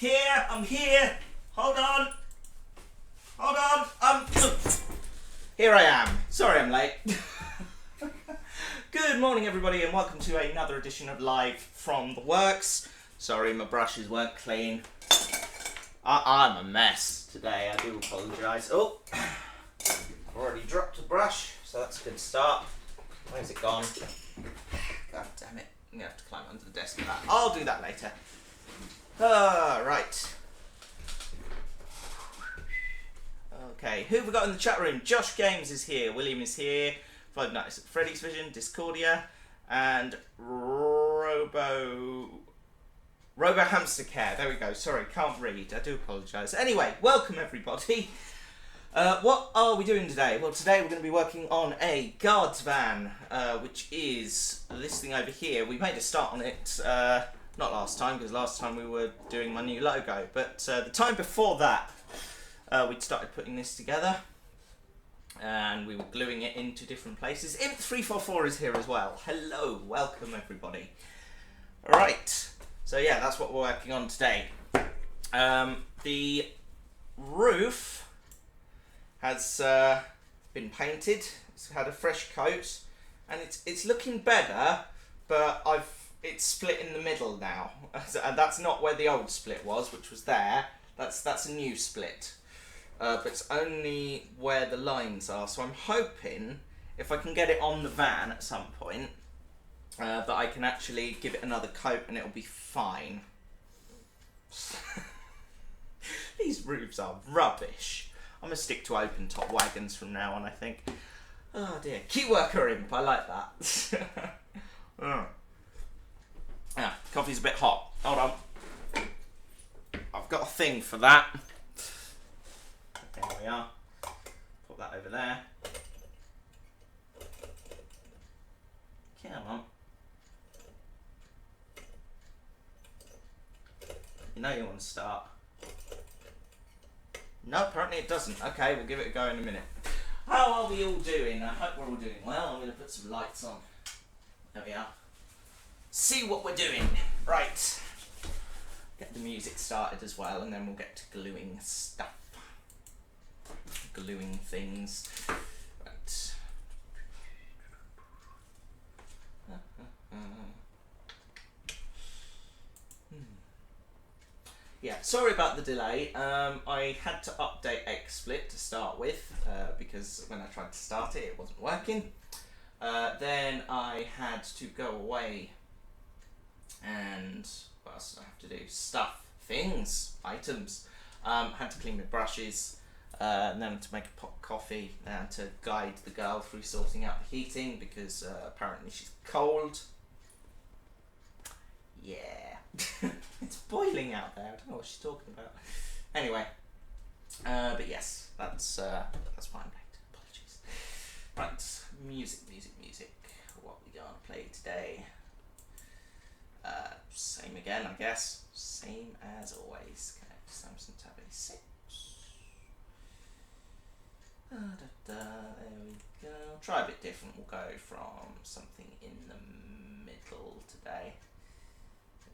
here. I'm here. Hold on. Hold on. Here I am. Sorry I'm late. Good morning, everybody, and welcome to another edition of Live from the Works. Sorry, my brushes weren't clean. I'm a mess today. I do apologise. Oh, I've already dropped a brush, so that's a good start. Where's it gone? God damn it. I'm going to have to climb under the desk for that. I'll do that later. Right. Okay, who have we got in the chat room? Josh Games is here. William is here. Five Nights at Freddy's Vision, Discordia, and Robo Hamster Care. There we go. Sorry, can't read. I do apologise. Anyway, welcome everybody. What are we doing today? Well, today we're going to be working on a guards van, which is this thing over here. We made a start on it, not last time, because last time we were doing my new logo, but the time before that, we'd started putting this together, and we were gluing it into different places. Imp344 is here as well. Hello, welcome everybody. Right, so yeah, that's what we're working on today. The roof has been painted. It's had a fresh coat, and it's looking better, but it's split in the middle now, and that's not where the old split was, which was there. That's a new split, but it's only where the lines are. So I'm hoping if I can get it on the van at some point, that I can actually give it another coat and it'll be fine. These roofs are rubbish. I'm going to stick to open top wagons from now on, I think. Oh dear. Key worker imp, I like that. Coffee's a bit hot. Hold on. I've got a thing for that. There we are. Put that over there. Come on. You know you want to start. No, apparently it doesn't. Okay, we'll give it a go in a minute. How are we all doing? I hope we're all doing well. I'm going to put some lights on. There we are. See what we're doing. Right. Get the music started as well, and then we'll get to gluing stuff. Gluing things. Right. Yeah, sorry about the delay. I had to update XSplit to start with, because when I tried to start it, it wasn't working. Then I had to go away and what else did I have to do? Stuff, things, items. Had to clean my brushes, and then to make a pot of coffee, and to guide the girl through sorting out the heating because apparently she's cold. Yeah. It's boiling out there. I don't know what she's talking about. Anyway, but yes, that's why I'm late. Apologies. Right, music. What we gonna play today? Same again, I guess. Same as always. Connect to Samsung Tab A6. There we go. Try a bit different. We'll go from something in the middle today.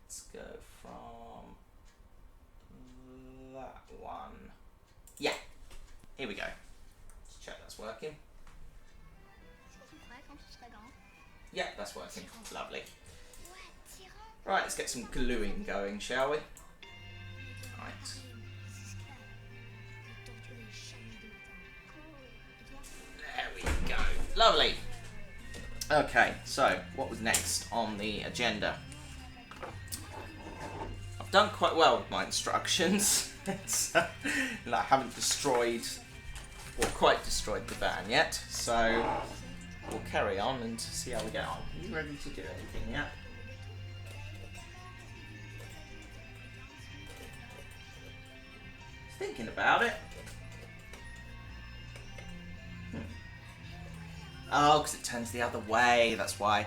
Let's go from that one. Yeah, here we go. Let's check that's working. Yeah, that's working. Lovely. Right, let's get some gluing going, shall we? Right. There we go. Lovely. Okay, so what was next on the agenda? Done quite well with my instructions. I haven't destroyed, or quite destroyed the van yet, so we'll carry on and see how we get on. Are you ready to do anything yet? Thinking about it. Oh, because it turns the other way, that's why.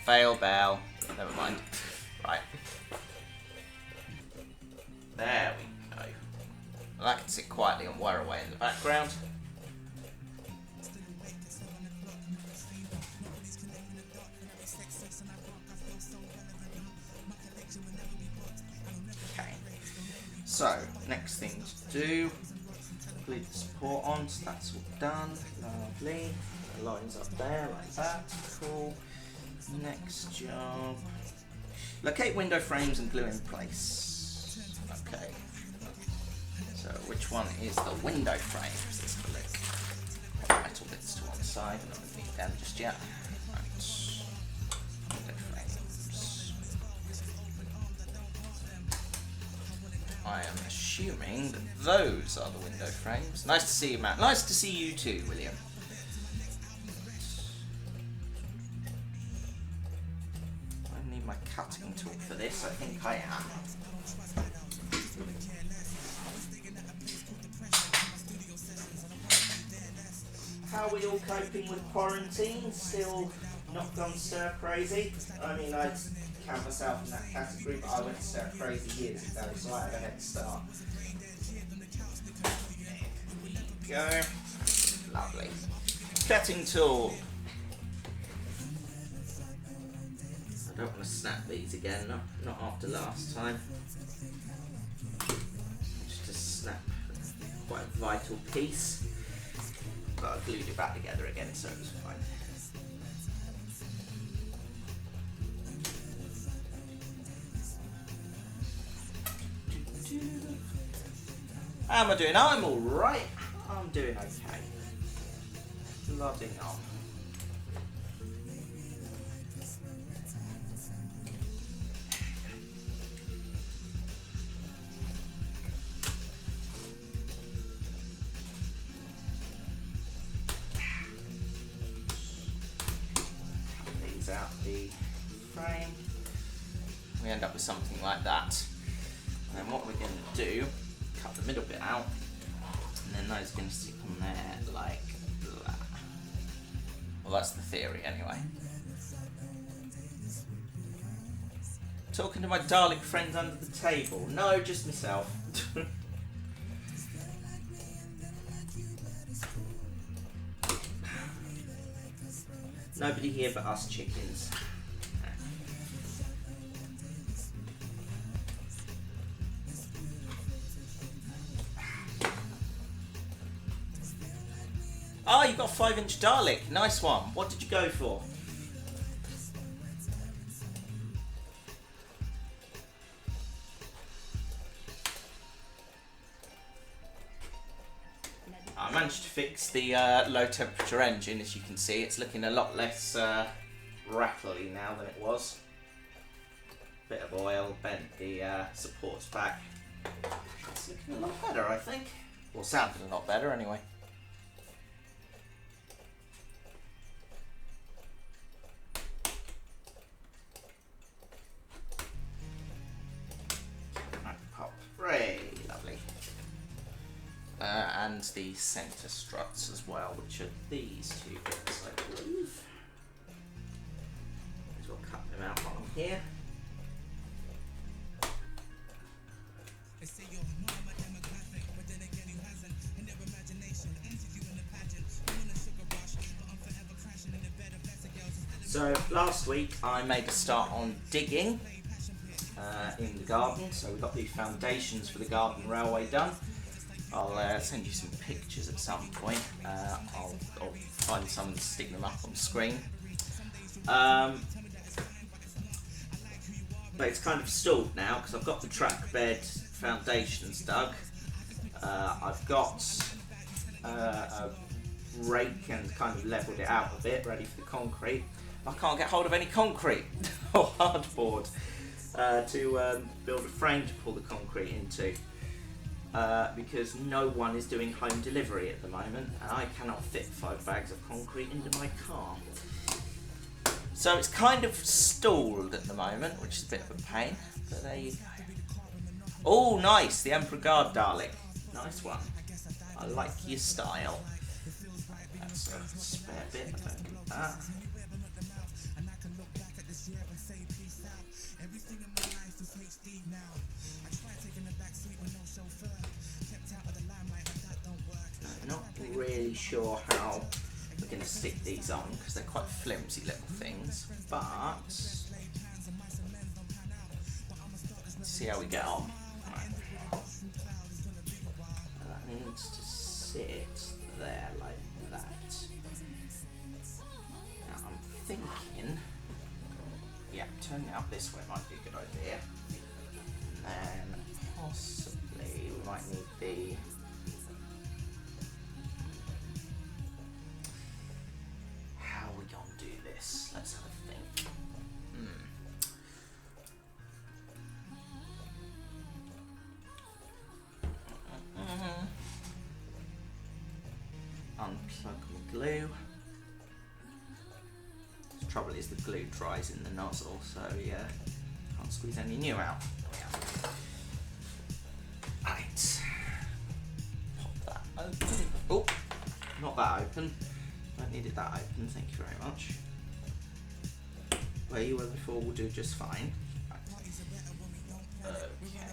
Fail bell. Never mind. Right. There we go. Well, that can sit quietly and whir away in the background. Okay. So, next thing to do, glue the support on, so that's all done. Lovely. The lines up there like that. Cool. Next job. Locate window frames and glue in place. Okay. So, which one is the window frames? Let's have a look. Put metal bits to one side. I don't need them just yet. Right. Window frames. I am assuming that those are the window frames. Nice to see you, Matt. Nice to see you too, William. I need my cutting tool for this. I think I am. How are we all coping with quarantine? Still not gone stir crazy? I mean, I'd count myself in that category, but I went stir crazy years ago, so I have a head start. There we go. Lovely. Cutting tool. I don't want to snap these again, not after last time. Just a snap, quite a vital piece. But I glued it back together again, so it was fine. How am I doing? I'm alright. I'm doing okay. Plodding on. Out the frame, we end up with something like that. And then what we're going to do, cut the middle bit out, and then those are going to stick on there like that. Well, that's the theory anyway. Talking to my darling friends under the table. No, just myself. Nobody here but us chickens. Oh, you got a 5-inch Dalek. Nice one. What did you go for? I managed to fix the low temperature engine. As you can see, it's looking a lot less rattly now than it was. Bit of oil, bent the supports back. It's looking a lot better, I think. Well, sounding a lot better anyway. Pop, very lovely. And the centre struts as well, which are these two bits, I believe. So we'll cut them out on here. So last week I made a start on digging in the garden, so we got the foundations for the garden railway done. I'll send you some pictures at some point. I'll find some and stick them up on the screen. But it's kind of stalled now because I've got the track bed foundations dug. I've got a rake and kind of levelled it out a bit, ready for the concrete. I can't get hold of any concrete or hardboard to build a frame to pull the concrete into. Because no one is doing home delivery at the moment and I cannot fit 5 bags of concrete into my car. So it's kind of stalled at the moment, which is a bit of a pain, but there you go. Oh, nice, the Emperor Guard Dalek. Nice one. I like your style. That's a spare bit, I don't need that. Not really sure how we're going to stick these on because they're quite flimsy little things, but let's see how we get on. Right. needs to sit there like that. Now I'm thinking, yeah, turning it up this way might be a good idea. And then possibly we might need the how are we gonna do this? Let's have a think. Unplug the glue. The trouble is the glue dries in the nozzle, so yeah, can't squeeze any new out. Right, pop that open. Oh, not that open. Don't need it that open. Thank you very much. Where you were before will do just fine. Right. Okay,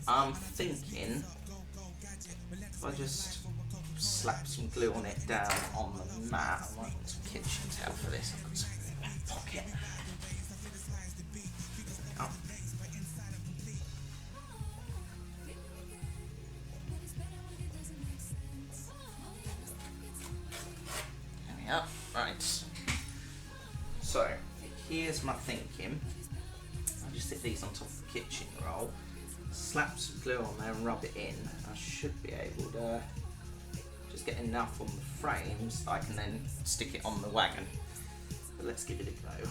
now I'm thinking if I just slap some glue on it down on the mat. I might want some kitchen towel for this. I've got something in my pocket. Oh. There we are. Right. So here's my thinking. I'll just stick these on top of the kitchen roll. Slap some glue on there and rub it in. I should be able to just get enough on the frames that I can then stick it on the wagon. But let's give it a go.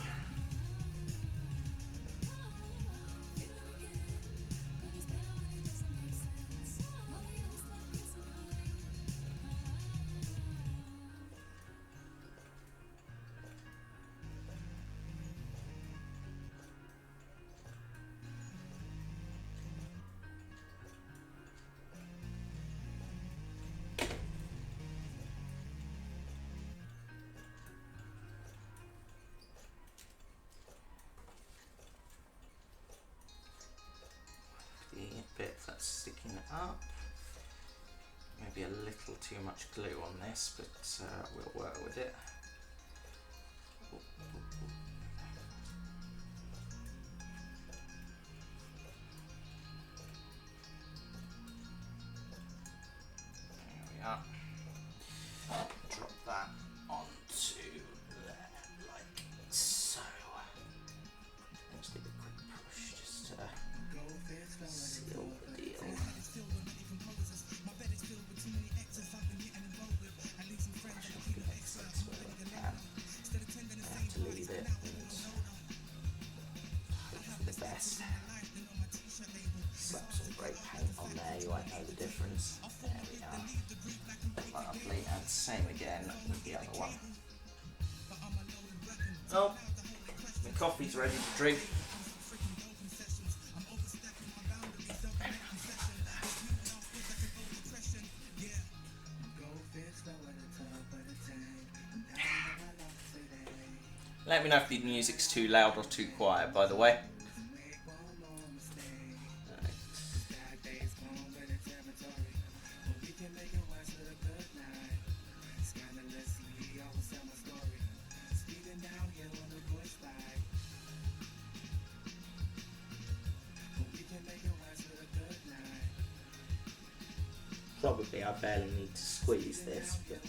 Bit that's sticking up. Maybe a little too much glue on this, but we'll work with it. There we are. Drop that onto there like so. Just give it a quick push just to seal the deal. I have to leave it and hope for the best. Slap some great paint on there, you won't know the difference. There we are. Lovely, and same again with the other one. Oh, my coffee's ready to drink. Let me know if the music's too loud or too quiet, by the way. Probably I barely need to squeeze this, but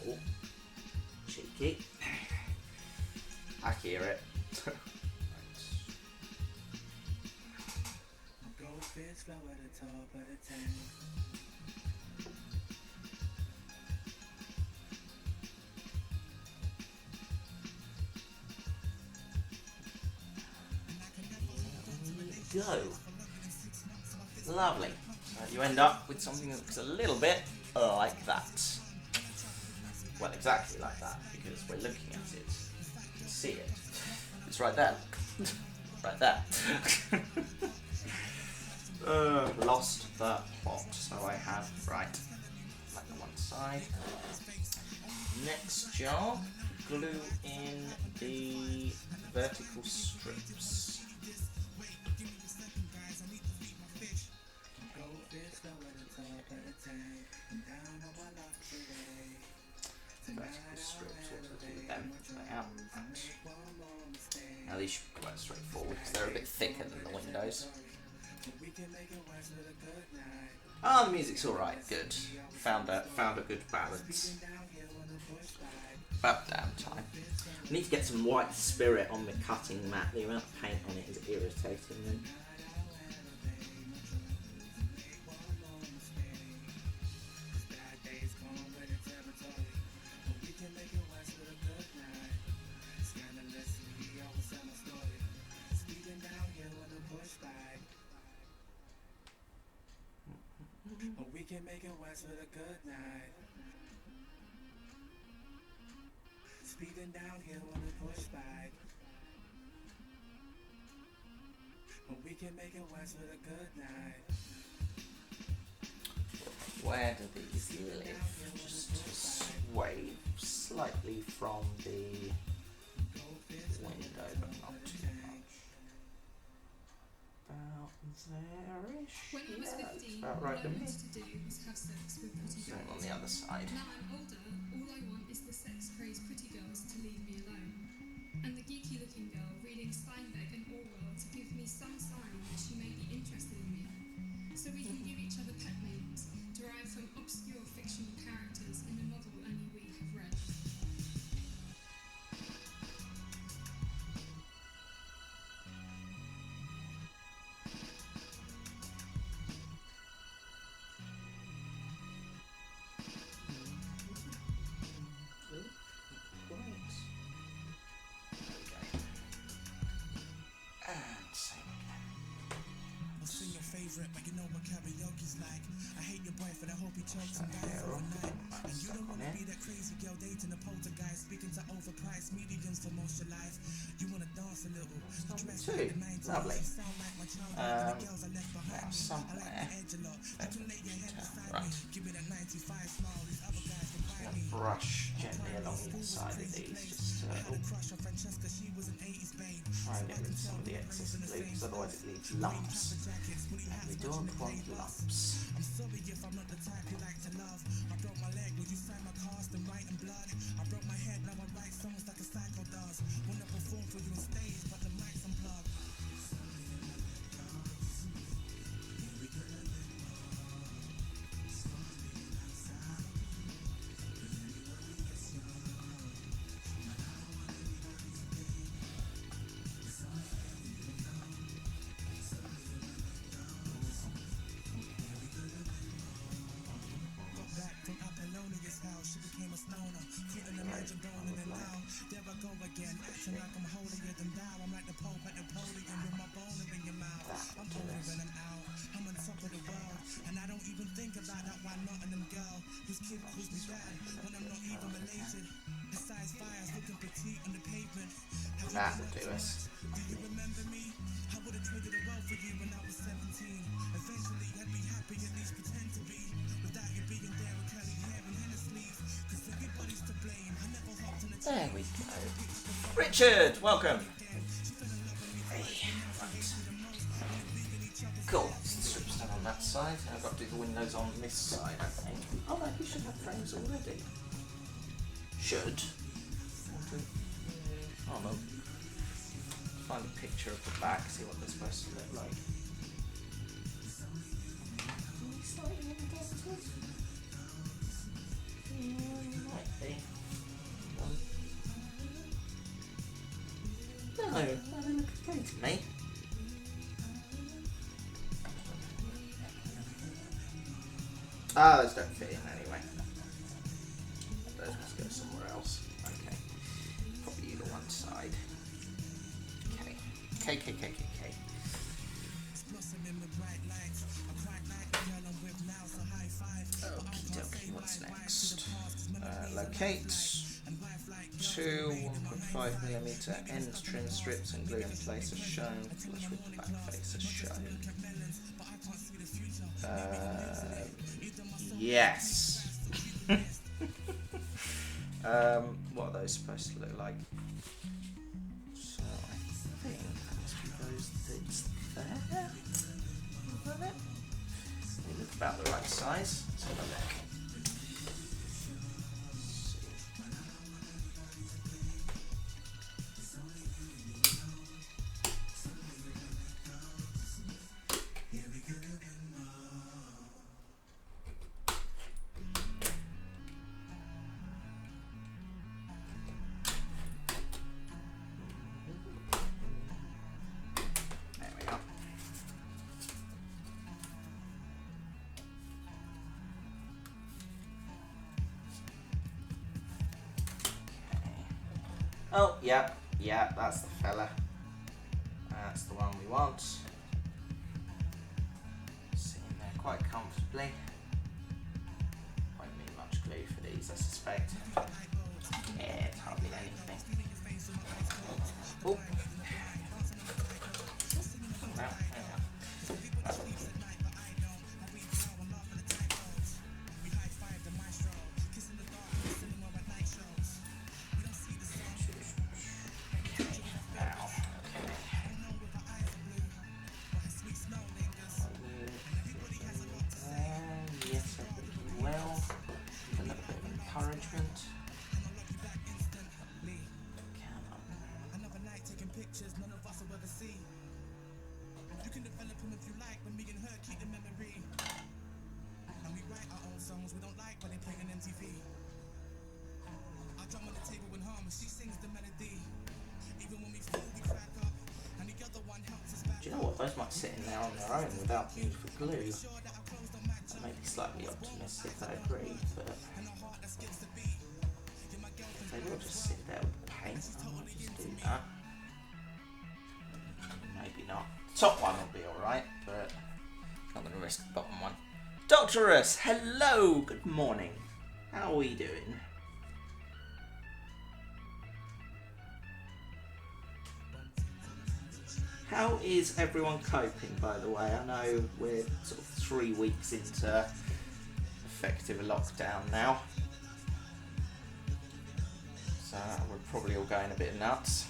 oh, cheeky. I hear it. Go. Lovely. You end up with something that looks a little bit like that. Well, exactly like that, because we're looking at it. You can see it. It's right there. Right there. Lost the plot, so I have, right, like the one side. Next job, glue in the vertical strips. Vertical strips, what to do with them? Now these should be quite straightforward because they're a bit thicker than the windows. Oh, the music's alright, good. Found a good balance. About damn time. I need to get some white spirit on the cutting mat. The amount of paint on it is irritating me. We can make it west with a good night. Speeding downhill on the push bike. We can make it west with a good night. Where do these live? Just sway slightly from the window, but not too much. About there-ish. When I was Yeah, 15, that's about all right I to me. wanted to do was have sex with pretty Same on girls. the other side. Now I'm older, all I want is the sex-crazed pretty girls to leave me alone. And the geeky-looking girl reading Steinbeck and Orwell to give me some sign that she may be interested in me. So we can give each other pet names, derived from obscure fictional characters in a novel only we have read. And same again. I'll sing your favorite, but you know what karaoke's like. I hate your boyfriend, I hope he chokes and dies overnight. And you don't wanna be that crazy girl dating a poltergeist, speaking to overpriced mediums for most of your life. You wanna dance a little, you dress like the 90s. Lovely. You sound like my childhood, the girls I left Now behind me. I like somewhere. the edge a lot. You can lay your head beside Right. me, give me that 95 smile. These other guys can I'm buy going me. to brush gently along the inside of these just to I had a crush on Francesca, she was an 80s babe. try and get rid of some of the excess glue, because otherwise it leaves lumps. And we don't want lumps. I'm sorry if I'm not the type you like to love. I broke my leg, would you sign my cast and write in blood? I broke my head, now I write songs like a psycho does. Wanna perform for you on stage, but the mic's unplugged. Back from Apollonia's house, she became a stoner. Feeling the magic burning and now. There I go again, acting like I'm holier than thou. I'm like the Pope at Napoleon with my boner in your mouth. I'm older and I'm out. I'm on top of the world. And I don't even think about that one Nottingham girl whose kid calls me dad when I'm not even related. The size fires looking petite on the pavement. That will do us. Do you remember me? I would have traded the world for you when I was 17. Eventually I'd be happy, at least pretend to be. Without you being there with curly hair and henna sleeves. Cause everybody's to blame. I never hopped on a There we go. Richard, welcome. Hey, right. Cool. Strips down on that side. I've got to do the windows on this side, I think. Oh no, you should have frames already. Should. Oh no. Find a picture of the back, see what they're supposed to look like. Slightly indented? Might be. No, they look okay to me. Ah, those don't fit in anyway. Those must go somewhere else. Okay. Probably either one side. Okay. K. Okie dokie, what's next? Locate 2 1.5mm end trim strips and glue in place as shown, flush with the back face as shown. Yes. What are those supposed to look like? So I think that must be those things there. Is that it? They look about the right size. Let's have a look. Oh, yeah, that's the fella. That's the one we want. Sitting there quite comfortably. Won't need much glue for these, I suspect. Yeah, it's hardly anything. Oh. No, hang on. Yes, I think you will. A little bit of encouragement. Come on. Another night taking pictures none of us will ever see. You can develop them if you like, but me and her keep the memory. And we write our own songs we don't like when they play on MTV. I drum on the table and hum, she sings the melody. Even when we fall, we crack up, and the other one helps us back. Do you know what? Those might sit in there on their own without need for glue. I may be slightly optimistic, I agree, but they will just sit there with the paint. I might just do that. Maybe not. Top one will be alright, but not going to risk the bottom one. Doctorus, hello, good morning. How are we doing? How is everyone coping, by the way? I know we're sort of 3 weeks into effective lockdown now. So we're probably all going a bit nuts.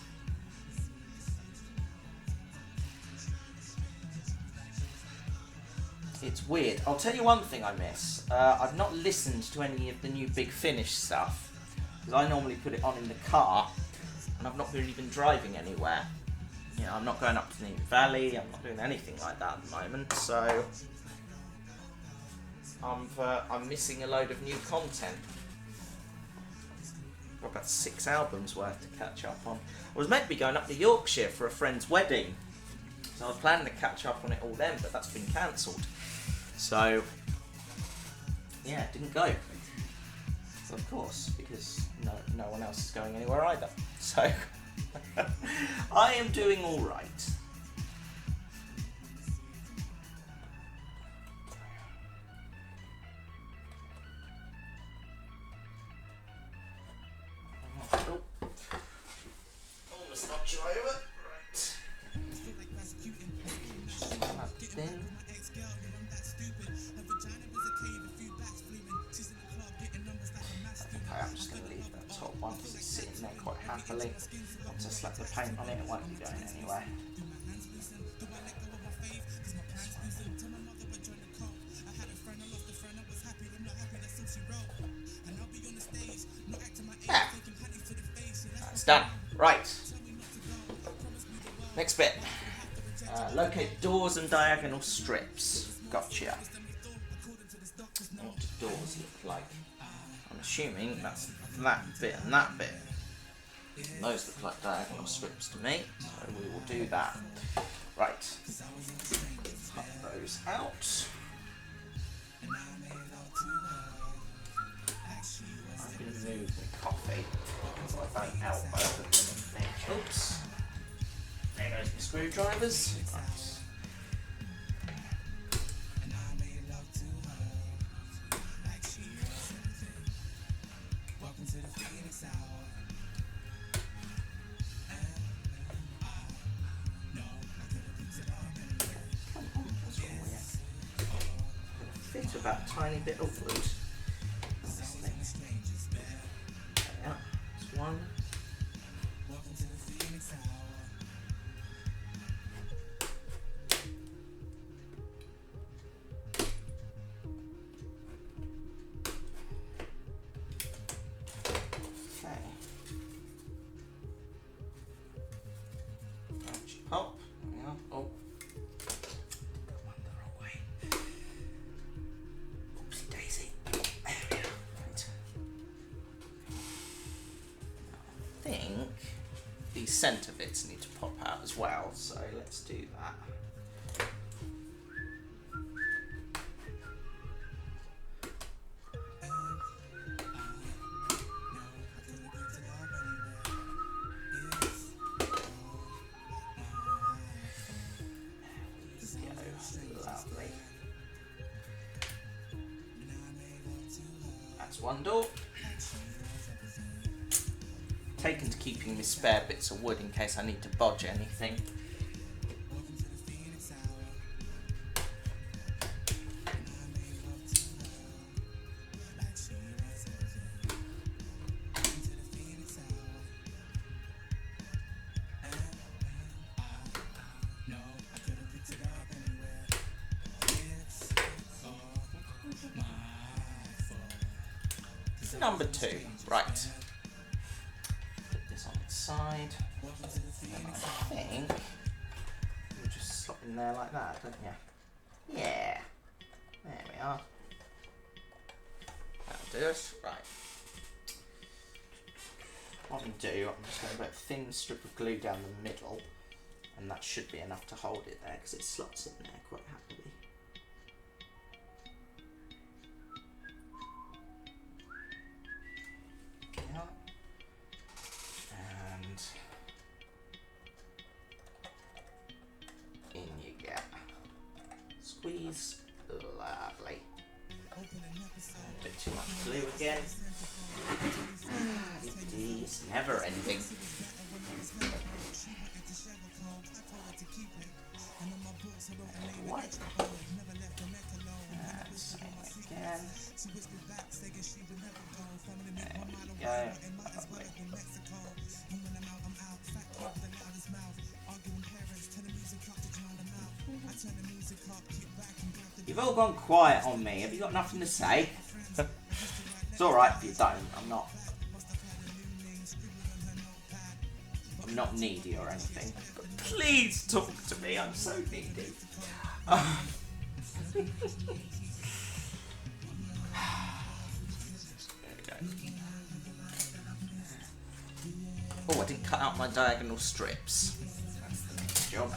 It's weird. I'll tell you one thing I miss. I've not listened to any of the new Big Finish stuff, because I normally put it on in the car, and I've not really been driving anywhere. You know, I'm not going up to Newton Valley, I'm not doing anything like that at the moment, so I'm missing a load of new content. Got about 6 albums worth to catch up on. I was meant to be going up to Yorkshire for a friend's wedding, so I was planning to catch up on it all then, but that's been cancelled. So, yeah, didn't go. Of course, because no one else is going anywhere either. So, I am doing all right. Oh. Almost knocked you over. Right. Then. Okay, I'm just going to leave that top one because it's sitting there quite happily. Once I slap the paint on it, it won't be going anywhere. Yeah. That's done. Right. Next bit. Locate doors and diagonal strips. Gotcha. What do doors look like? I'm assuming that's that bit and that bit. And those look like diagonal strips to me, so we will do that. Right. Cut those out. I'm going to move the coffee so I don't elbow the oops. There goes the screwdrivers. Right. Fit of that tiny bit of wood. There we are. That's one. Pop. There we are. Oh. Come on, the wrong way. Oopsie daisy. There we are. Right. I think these centre bits need to pop out as well, so let's do that. one door. Taken to keeping me spare bits of wood in case I need to bodge anything. Number 2, right. Put this on its side. And I think you just slot in there like that, don't you? Yeah. There we are. That'll do us. Right. What I'm going to do, I'm just going to put a thin strip of glue down the middle, and that should be enough to hold it there because it slots in there quite happily. And in you get. Squeeze. Lovely. A bit too much glue again. It's never ending. White. And same again. There we go. Lovely. You've all gone quiet on me. Have you got nothing to say? It's alright if you don't. I'm not needy or anything. But please talk to me. I'm so needy. There we go. Oh, I didn't cut out my diagonal strips. That's the next job.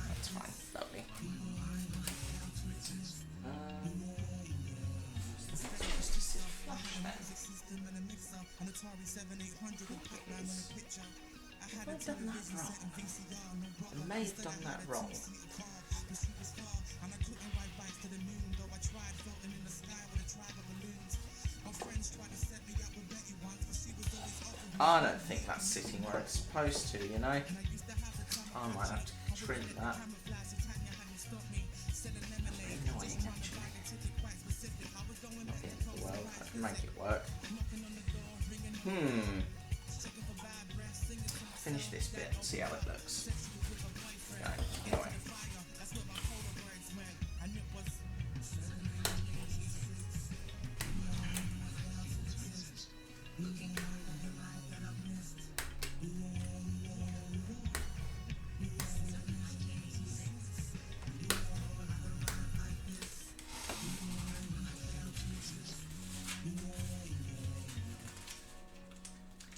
That's fine. Lovely. Have I done that wrong? I may have done that wrong. I don't think that's sitting where it's supposed to, you know. I might have to trim that. Annoying, actually. Not the end of the world. I can make it work. Finish this bit and see how it looks. Okay, anyway.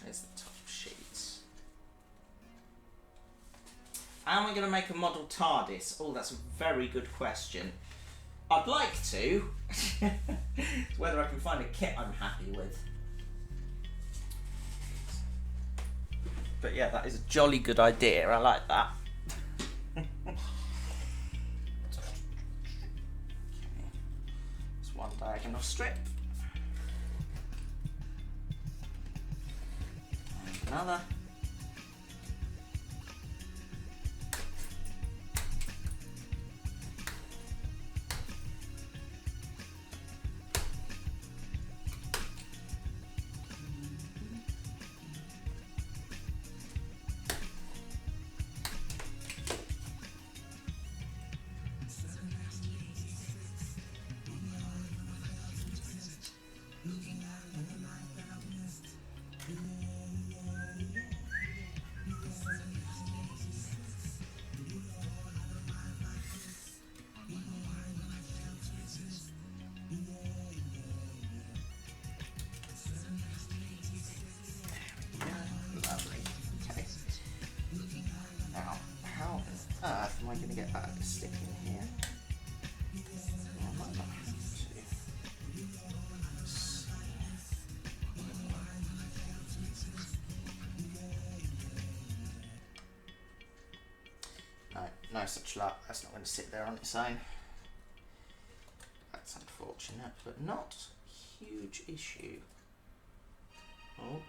There's the top sheets. How am I going to make a model TARDIS? Oh, that's a very good question. I'd like to. It's whether I can find a kit I'm happy with. But yeah, that is a jolly good idea. I like that. Okay. There's one diagonal strip. And another. Am I going to get that to stick in here? I might not have to. No such luck. That's not going to sit there on its own. That's unfortunate. unfortunate, but not a huge issue. Oh.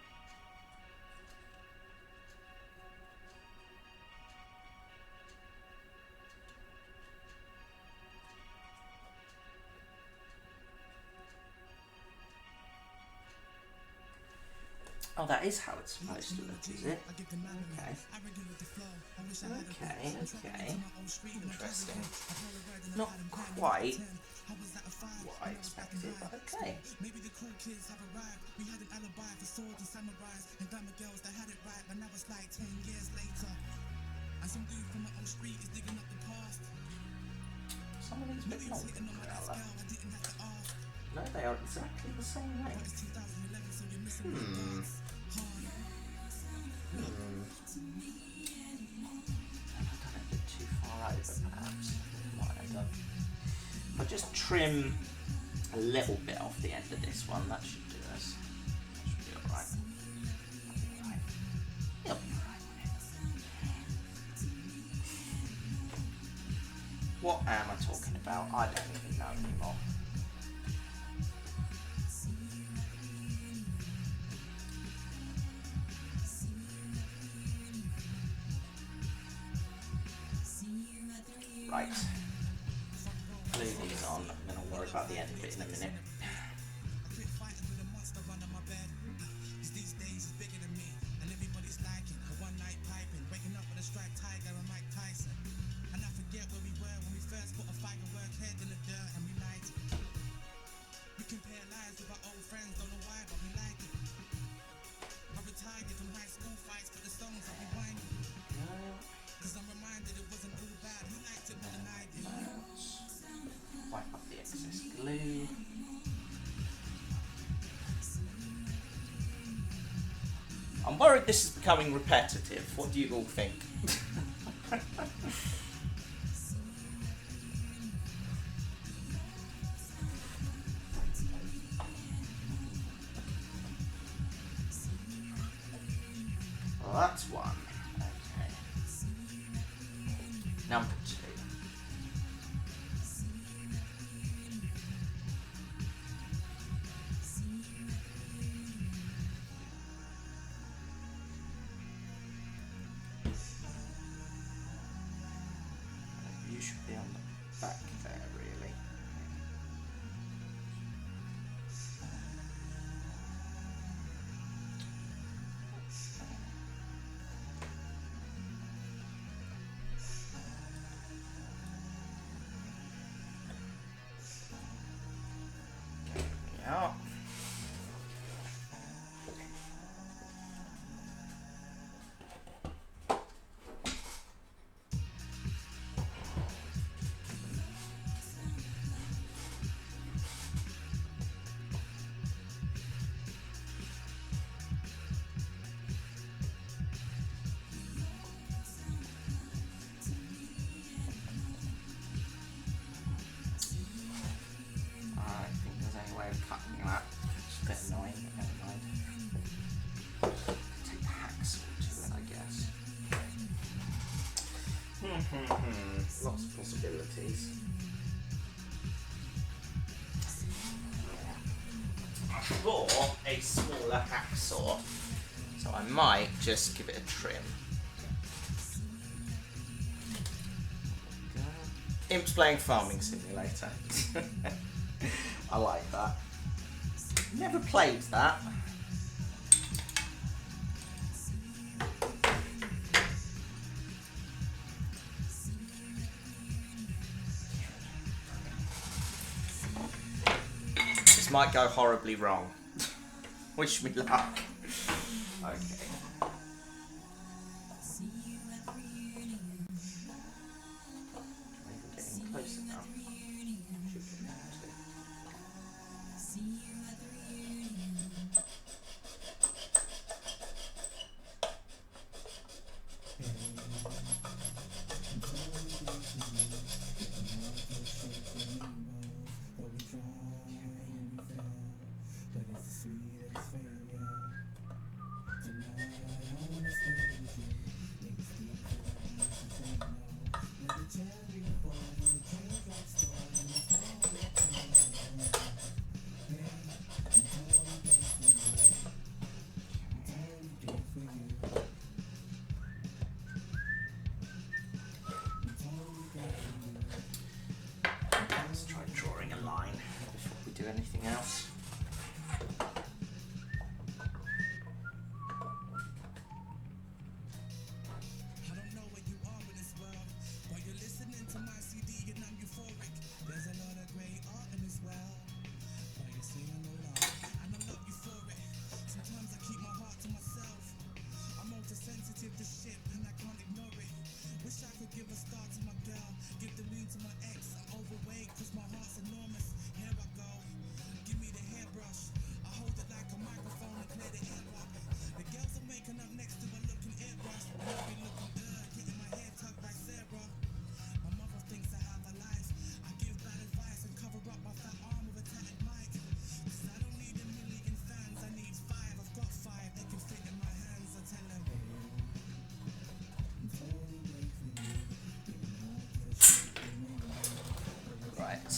Oh, that is how it's supposed to look, is it? Okay. Okay, okay. Interesting. Not quite what I expected, but okay. Maybe the cool kids have arrived. We had an alibi for swords and samurais and glamour girls that had it right, but now it's like 10 years later. And some dude from my old street is digging up the past. Some of these bits not Growler. No, they are exactly the same length. I've done it a bit too far over, perhaps. Might have done. If I just trim a little bit off the end of this one, that should do us. That should be alright. Yep. What am I talking about? I don't even know anymore. Right. Glue these on, and then I'll worry about the end bit in a minute. Wipe up the excess glue. I'm worried this is becoming repetitive. What do you all think? Well, that's one. Okay. Number two. You should be on the back there, really. Yeah. I think there's any way of cutting that. It's a bit annoying, but never mind. Take the hacksaw to it, I guess. Lots of possibilities. I bought a smaller hacksaw, so I might just give it a trim. Imp's playing Farming Simulator. I like that. Never played that. This might go horribly wrong. Wish me luck. Okay. Getting closer now. Should be able to.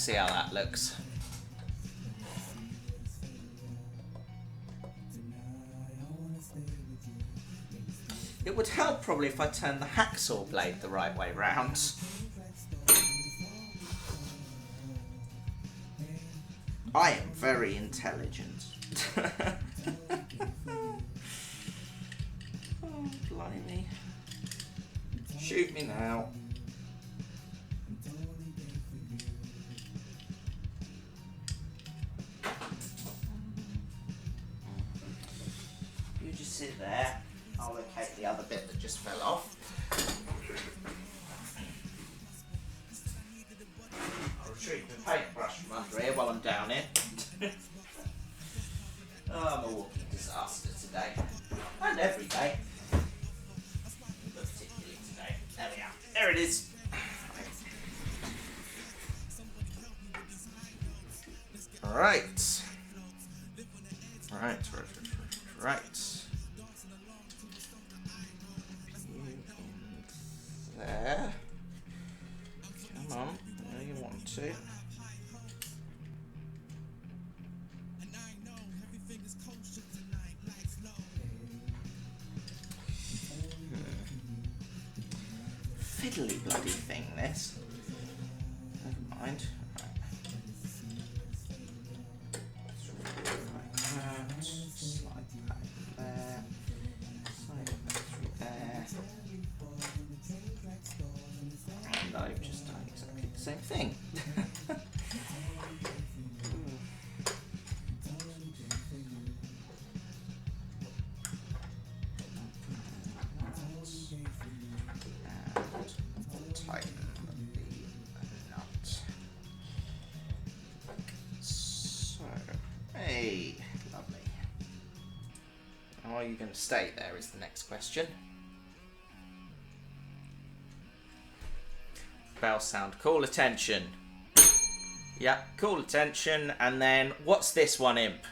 see how that looks. It would help probably if I turned the hacksaw blade the right way round. I am very intelligent. Oh, blimey. Shoot me now. You just sit there. I'll locate the other bit that just fell off. I'll retrieve the paintbrush from under here while I'm down here. Oh, I'm a walking disaster today. And every day. But particularly today. There we are. There it is. Right. Right. There. Come on. There you want to. Fiddly bloody thing, this. Never mind. Right. Slide that there. Slide that through there. And I've just done exactly the same thing. Tighten the nut. So, hey, lovely. How are you going to stay there is the next question. Bell sound. Call attention. Yep, call attention. And then, what's this one, imp?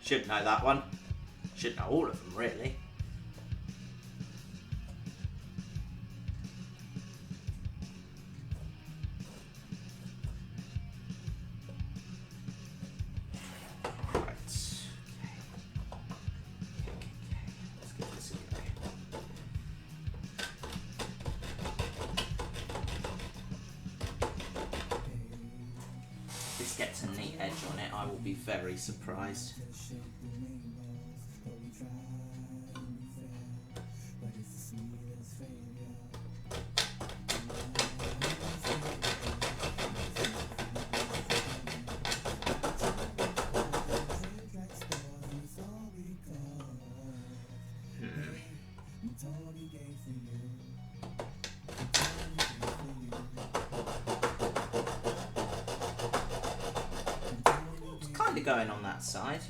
Should know that one. Should know all of them, really. Right. Let's give this a go. If this gets a neat edge on it, I will be very surprised. Kind of going on that side.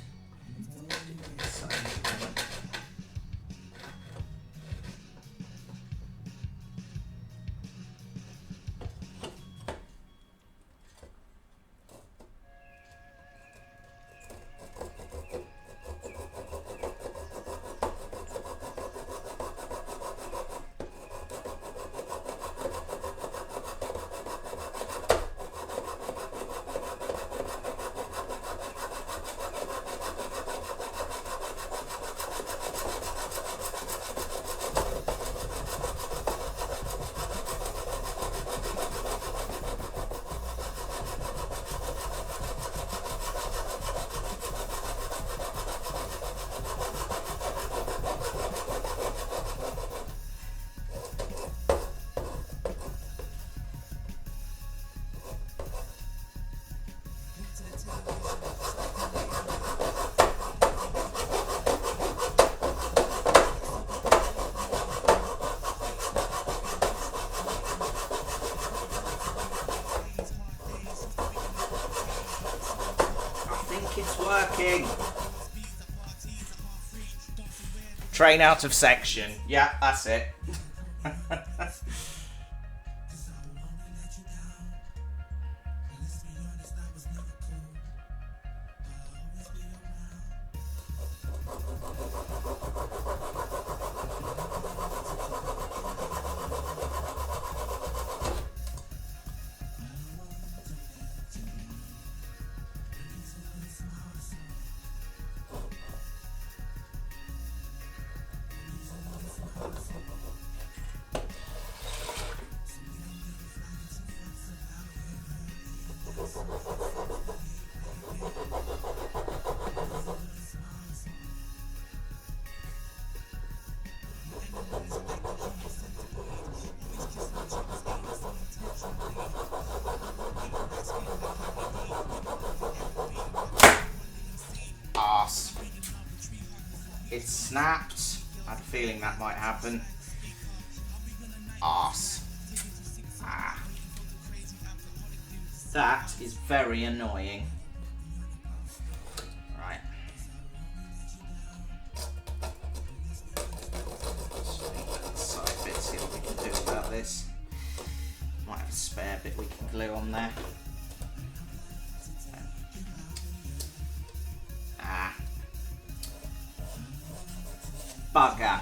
It's working. Train out of section. Yeah, that's it. It snapped. I had a feeling that might happen. Arse. Ah. That is very annoying. Right. Side bits, see what we can do about this. Might have a spare bit we can glue on there. Ah. Bugger.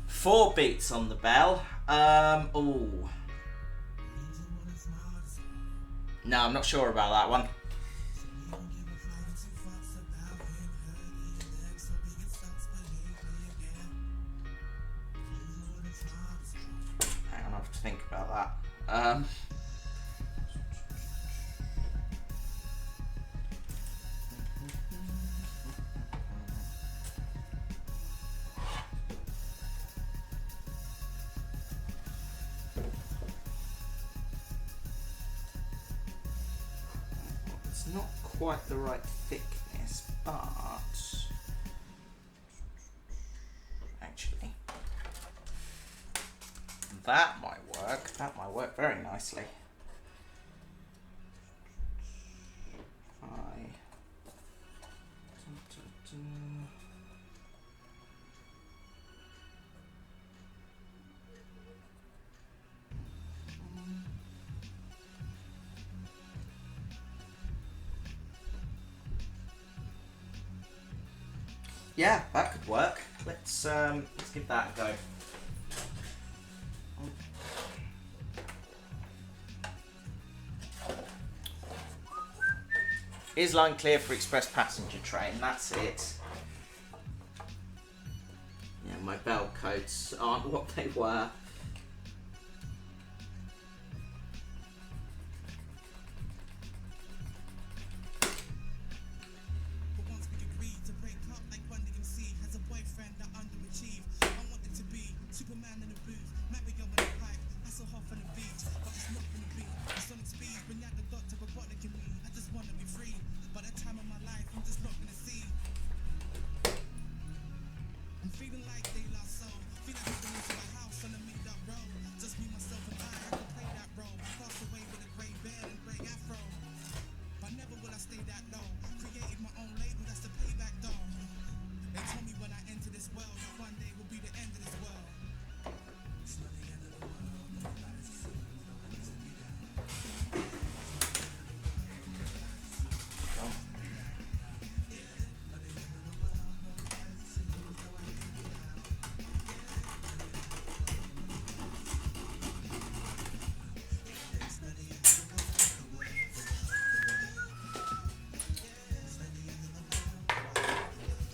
4 beats on the bell. Ooh. No, I'm not sure about that one. Hang on, I have to think about that. It's not quite the right thickness, but actually that might work. That might work very nicely. Yeah, that could work. Let's give that a go. Is line clear for express passenger train? That's it. Yeah, my bell codes aren't what they were.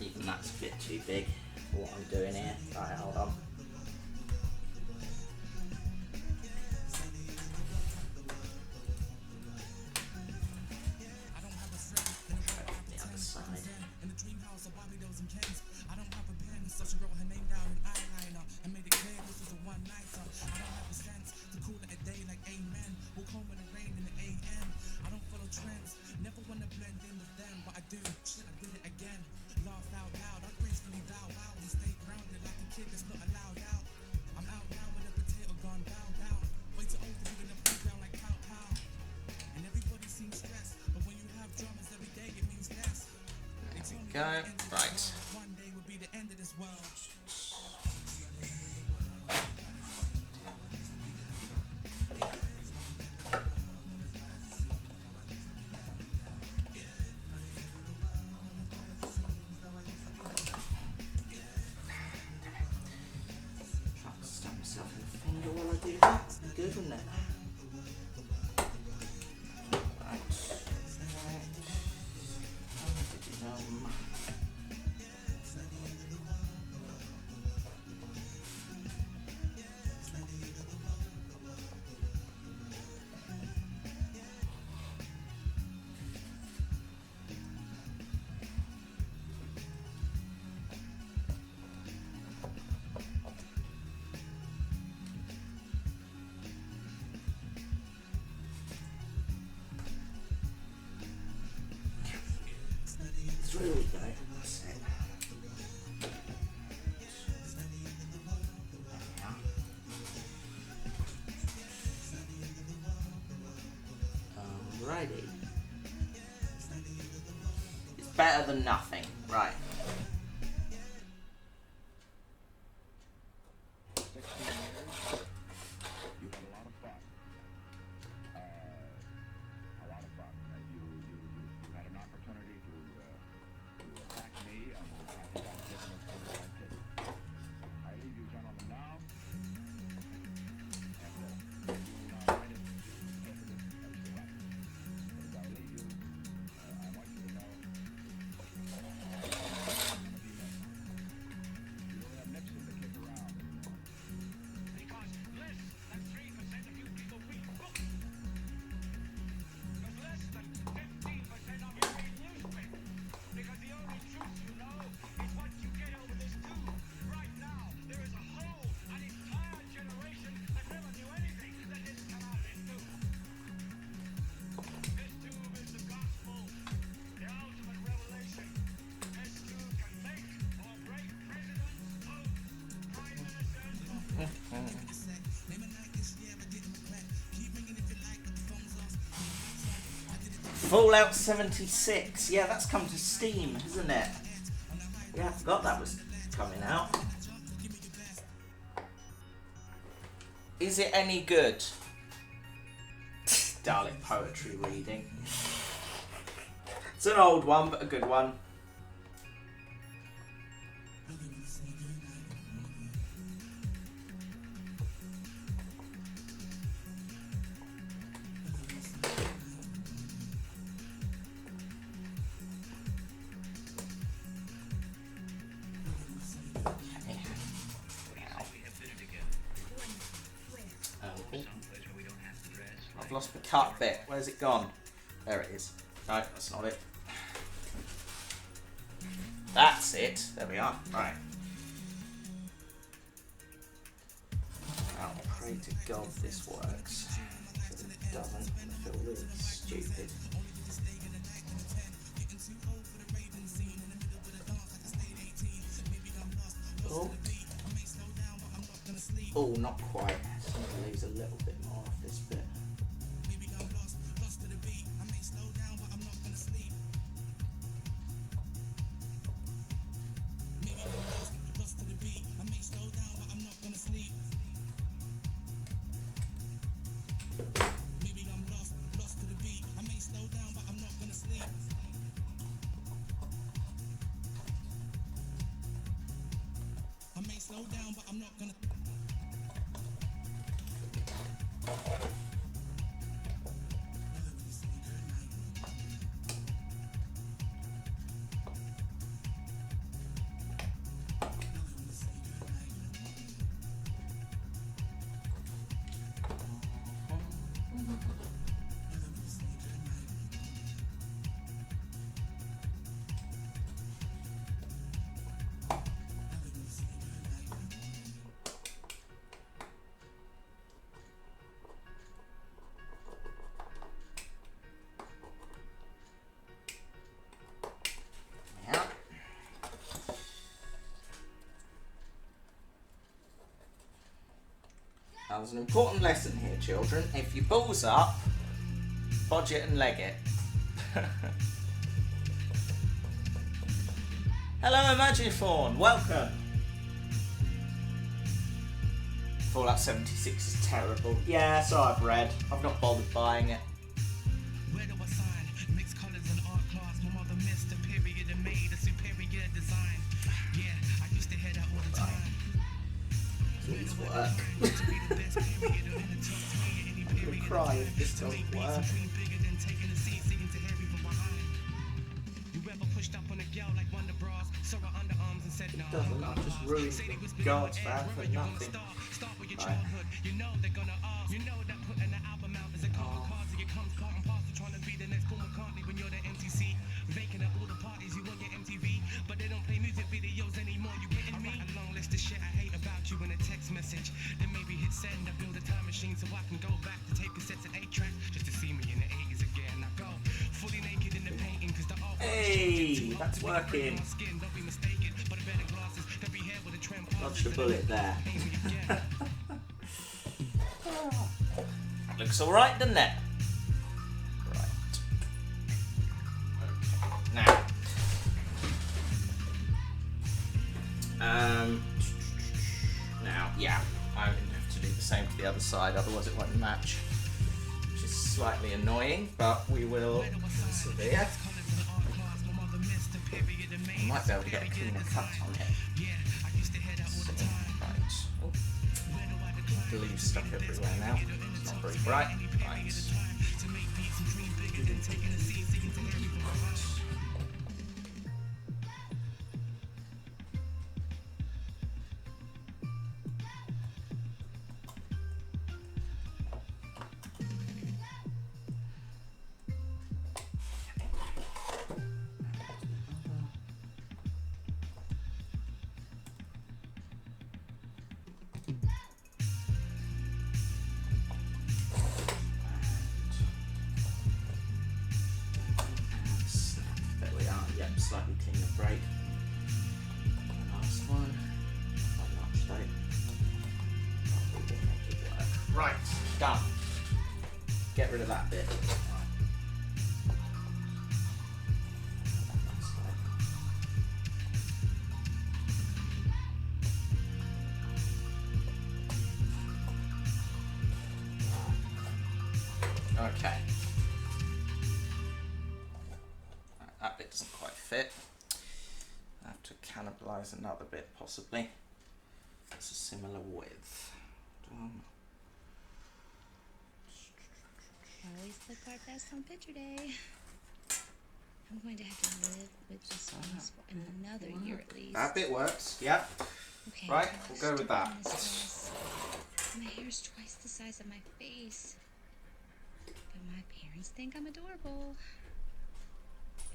Even that's a bit too big for what I'm doing here. Right, hold on. The other side. Go. Right. Trying to stab myself in the finger while I do that. Good, isn't it? Alrighty. It's better than nothing. Right. Fallout 76. Yeah, that's come to Steam, isn't it? Yeah, I forgot that was coming out. Is it any good? Dalek poetry reading. It's an old one, but a good one. I've lost the cut bit. Where's it gone? There it is. No, that's not it. That's it. There we are. Right. I'll pray to God this works. If it doesn't, I feel really stupid. Oh. Oh, not quite. Somebody leaves a little bit more of this bit. Now, there's an important lesson here, children. If your ball's up, bodge it and leg it. Hello, Imaginephone. Welcome. Fallout 76 is terrible. Yeah, so I've read. I've not bothered buying it. Where do I sign? Mixed colors in art class. My mother missed a period and made a superior design. Yeah, I used to hear that all the time. Please work. I'm gonna cry if this doesn't work. It doesn't, I've just ruined the Guards fan for nothing. Right. Message, then maybe hit send. I build a time machine so I can go back to tape cassettes and 8-track just to see me in the 80s again. I go fully naked in the painting because the art. Hey, that's working. Don't be mistaken, but a better glasses that be here with a trim. Dodged the bullet there. Looks alright, doesn't it? Right. Now, yeah, I'm going to have to do the same to the other side, otherwise it won't match, which is slightly annoying, but we will persevere. I might be able to get a cleaner cut on it. So, right. Oh. Glue stuck everywhere now. It's not very bright. Right. There we are. Yep, slightly cleaner break. Last one. Not much though. But we will make it work. Right, done. Get rid of that bit. Okay. That bit doesn't quite fit. I have to cannibalise another bit, possibly. It's a similar width. Always look our best on picture day. I'm going to have to live with this one for another year at least. That bit works, yep. Okay, Right, we'll go with that. My hair's twice the size of my face. But my parents think I'm adorable.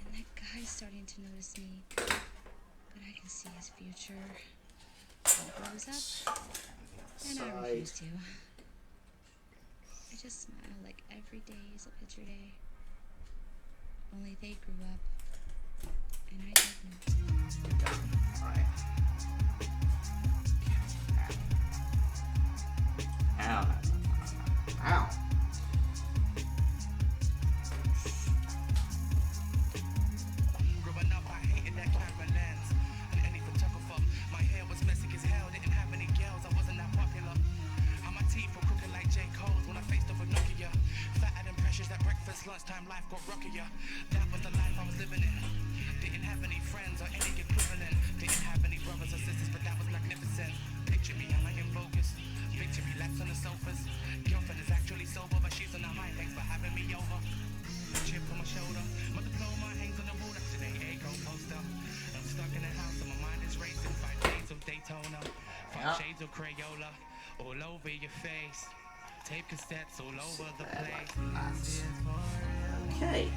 And that guy's starting to notice me. But I can see his future. He grows up, and I refuse to. I just smile like every day is a picture day. Only they grew up, and I didn't. Right. Ow. Ow. Growing up, I hated that camera lens and any photographer. My hair was messy as hell, didn't have any girls, I wasn't that popular. And my teeth were crooked like J. Cole's when I faced off with Nokia. Fatter than pressures at breakfast, lunchtime, life got rockier. That was the life I was living in. Didn't have any friends or any equivalent. Didn't have any brothers or sisters, but that was magnificent. Picture me, am I in focus? Picture me, relax on the sofas. Girlfriend is actually sober, but she's on the high. Thanks for having me over. Chip on my shoulder. My diploma hangs on the wall next to the A-Go poster. I'm stuck in the house and my mind is racing. 5 days of Daytona. 5 shades of Crayola. All over your face. Tape cassettes all over the place. Okay.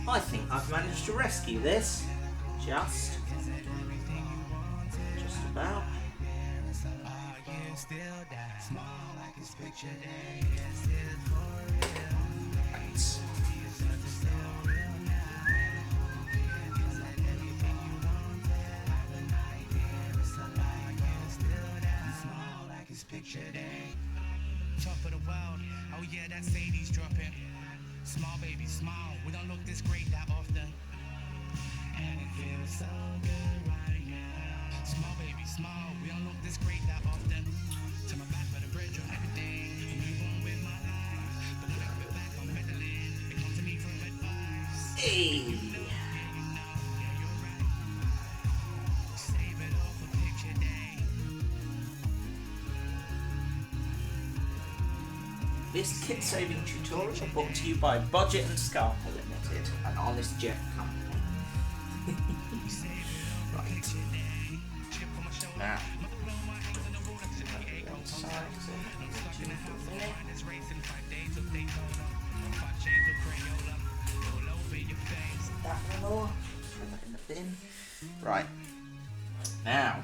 I think I've managed to rescue this. Just about. Right. Top of the world, oh yeah, that Sadie's dropping. Small baby, smile, we don't look this great that often. And it feels so good right now. Small baby, smile, we don't look this great that often. Turn my back by the bridge on everything. Move on with my life. But when I get back, I'm meddling. It comes to me from advice. Hey. Save it all for picture day. This kit-saving tutorial brought to you by Budget and Scarpa Limited, an honest Jeff company. Right. Now. That one all. Throw that in the bin. Right. Now.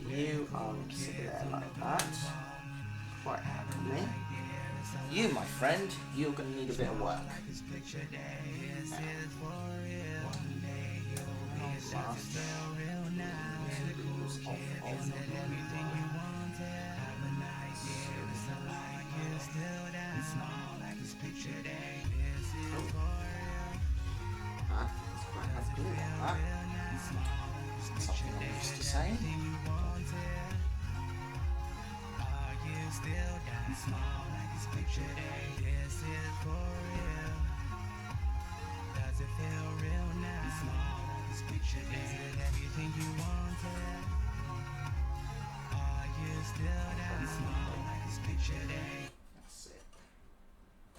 You are sitting there like that. Quite happily. You, my friend, you're going to need a bit of work. Quite happy with that. Small like it's picture day. This is for real. Does it feel real now? Small like it's picture day. Is it everything you wanted? Are you still down? Small like it's picture day. That's it.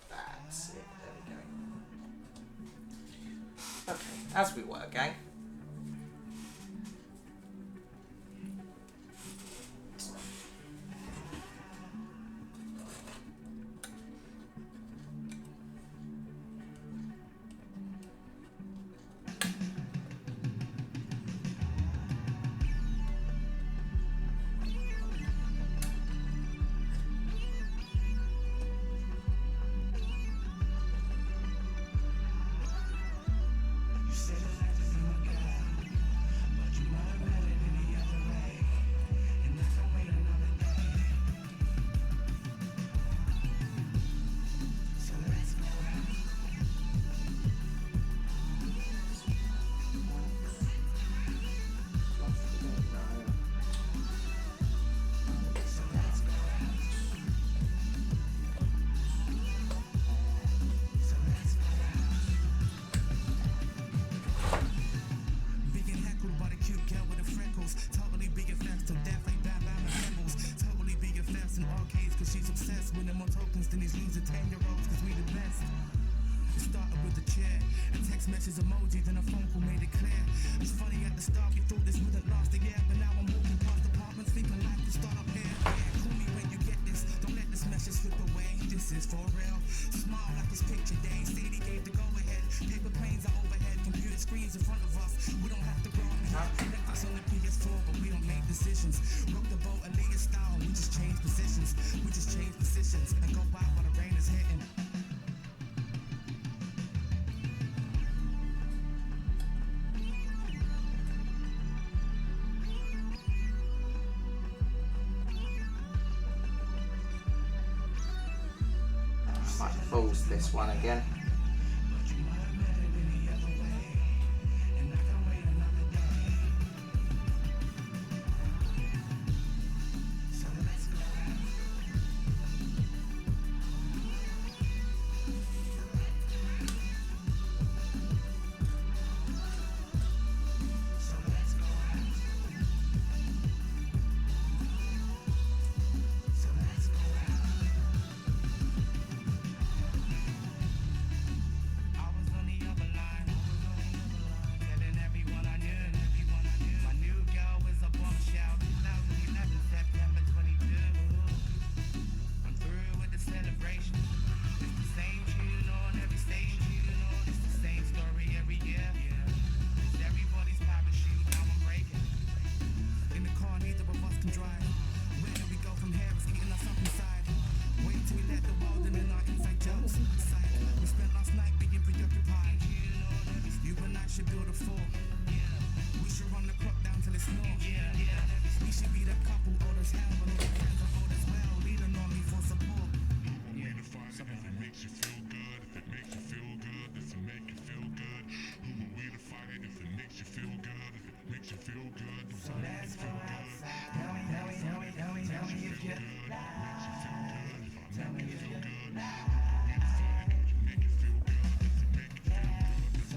That's it. There we go. Okay, as we were, gang. Emoji, then a phone call made it clear. It's funny at the start we thought this wouldn't last a year, but now I'm walking past apartments thinking life could start up here. Yeah, call me when you get this. Don't let this message slip away. This is for real. Smile like it's picture day. CD gave the go ahead. Paper planes are overhead. Computer screens in front of us. We don't have to go up here. Netflix on the PS4, but we don't make decisions. Rock the boat and lay it style. We just change positions. We just change positions and go by while the rain is hitting. Balls this one again.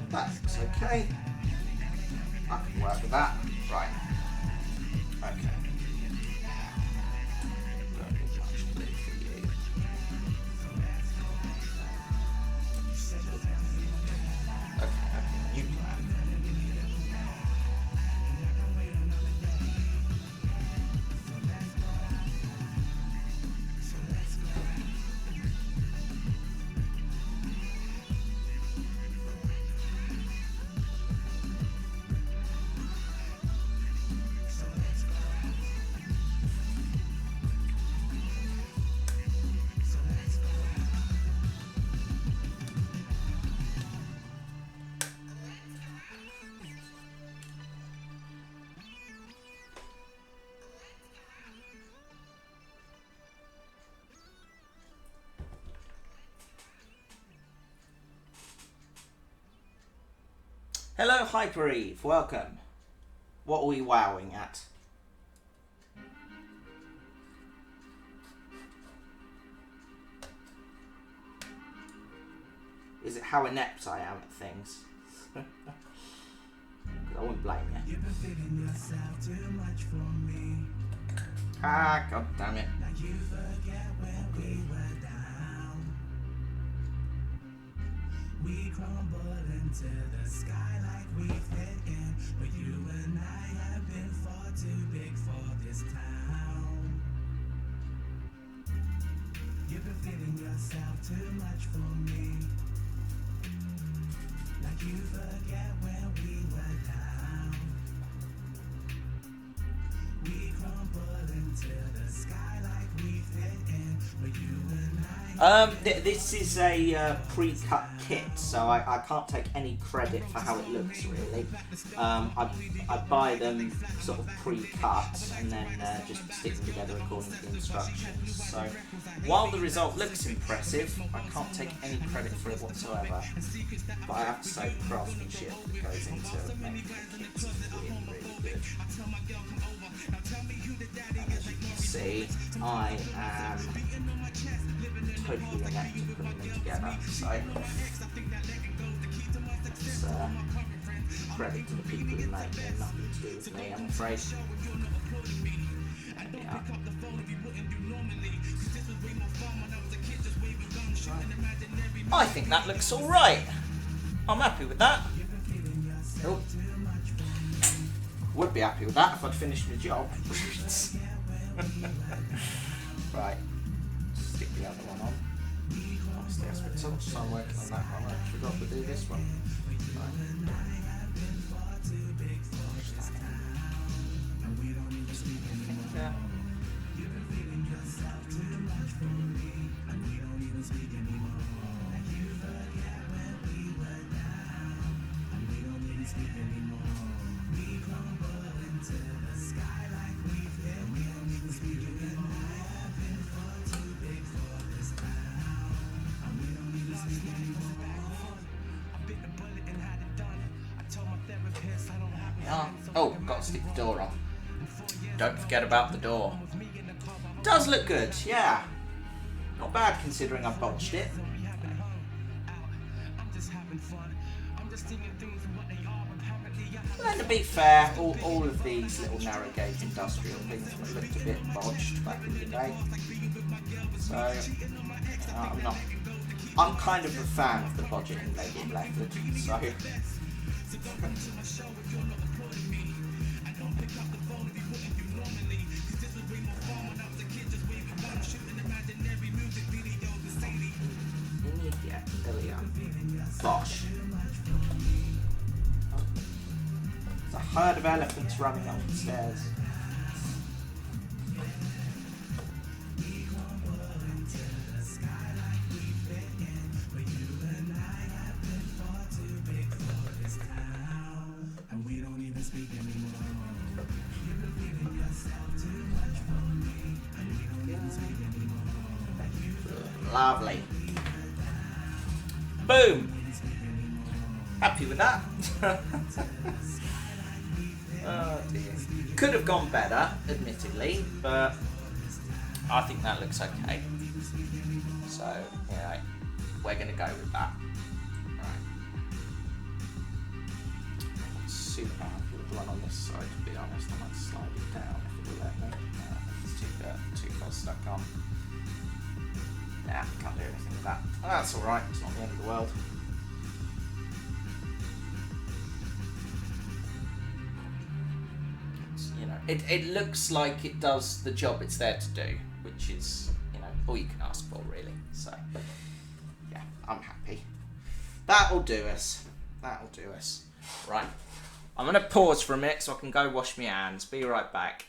That's okay. I can work with that. Right. Okay. New plan. Hello, Hyper Eve. Welcome. What are we wowing at? Is it how inept I am at things? Because I wouldn't blame you. You've been feeling yourself too much for me. Ah, god damn it. Now you forget when we were down. We crumbled into the sky like we fit in. But you and I have been far too big for this town. You've been feeling yourself too much for me. Like you forget when we were down. We crumble into the sky like we fit in. But you and I. This is a pre-cut kit, so I can't take any credit for how it looks really. I buy them sort of pre-cut and then just stick them together according to the instructions. So while the result looks impressive, I can't take any credit for it whatsoever. But I have to say the craftsmanship that goes into making the kits is really, really good. And as you can see, I am totally inept at putting them together, so it's credit to the people who make them, nothing to do with me, I'm afraid. Yeah. I think that looks alright. I'm happy with that. Oh. Would be happy with that if I'd finished my job. Right. Stick the other one on. Honestly, I spent so much time working on that one, I forgot to do this one. Right. Yeah. Oh, got to stick the door on. Don't forget about the door. Does look good, yeah. Not bad considering I botched it. And to be fair, all of these little narrow gauge industrial things looked a bit botched back in the day. So, I'm kind of a fan of the budgeting label method, so... Yeah, there we are. Bosh. There's a herd of elephants running up the stairs. Lovely. Boom! Happy with that. Oh dear. Could have gone better, admittedly, but I think that looks okay. So, yeah, we're going to go with that. Right. Super happy with the one on this side, to be honest. I might slide it down if it will let me. It's too far stuck on. Nah, can't do anything with that. Oh, that's alright, it's not the end of the world. It's, you know, it looks like it does the job it's there to do, which is, you know, all you can ask for, really. So, yeah, I'm happy. That'll do us. That'll do us. Right. I'm going to pause for a minute so I can go wash my hands. Be right back.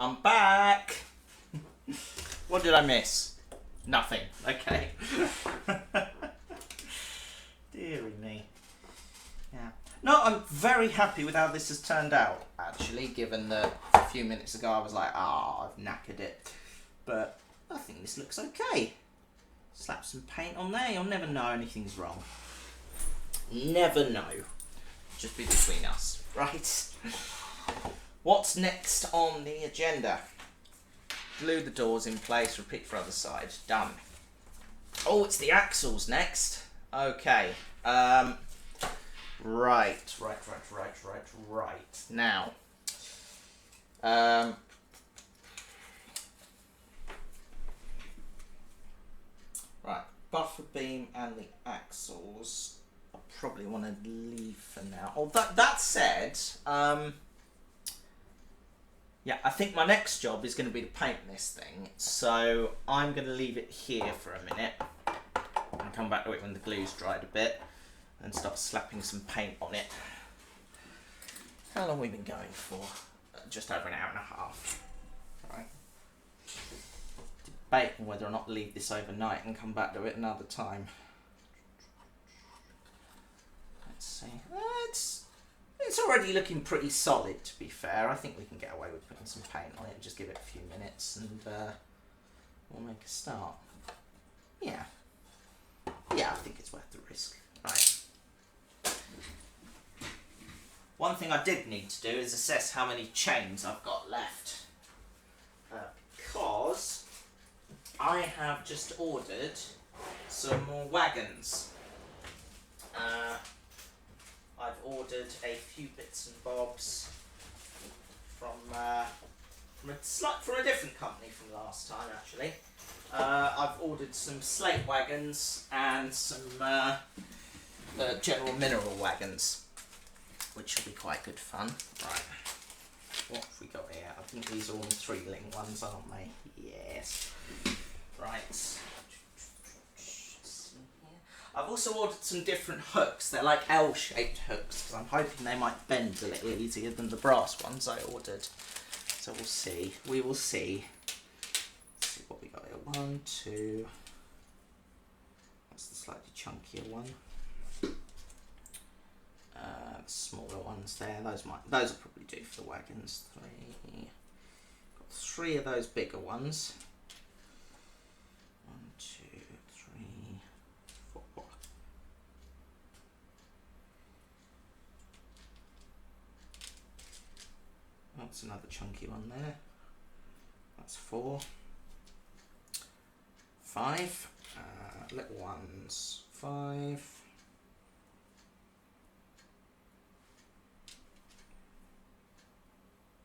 I'm back. What did I miss? Nothing. Okay. Deary me. Yeah. No, I'm very happy with how this has turned out, actually, given that a few minutes ago I was like, I've knackered it. But I think this looks okay. Slap some paint on there, you'll never know anything's wrong. Never know. Just be between us, right? What's next on the agenda? Glue the doors in place, repeat for other side. Done. Oh, it's the axles next. Okay. Right. Now. Right. Buffer beam and the axles I probably want to leave for now. Oh, that said, yeah, I think my next job is going to be to paint this thing. So I'm going to leave it here for a minute and come back to it when the glue's dried a bit and start slapping some paint on it. How long have we been going for? Just over an hour and a half. Right. Debating whether or not to leave this overnight and come back to it another time. Let's see. It's already looking pretty solid, to be fair. I think we can get away with putting some paint on it. Just give it a few minutes and we'll make a start. Yeah. Yeah, I think it's worth the risk. Right. One thing I did need to do is assess how many chains I've got left. Because I have just ordered some more wagons. I've ordered a few bits and bobs from a different company from last time, actually. I've ordered some slate wagons and some general mineral wagons, which will be quite good fun. Right, what have we got here? I think these are all 3-link ones, aren't they? Yes. Right. I've also ordered some different hooks. They're like L-shaped hooks, because I'm hoping they might bend a little easier than the brass ones I ordered. So we'll see. We will see. Let's see what we got here. 1, 2. That's the slightly chunkier one. The smaller ones there. Those will probably do for the wagons. 3. Got 3 of those bigger ones. 1, 2, 3, 4. That's another chunky one there. That's 4. 5. Little ones. 5.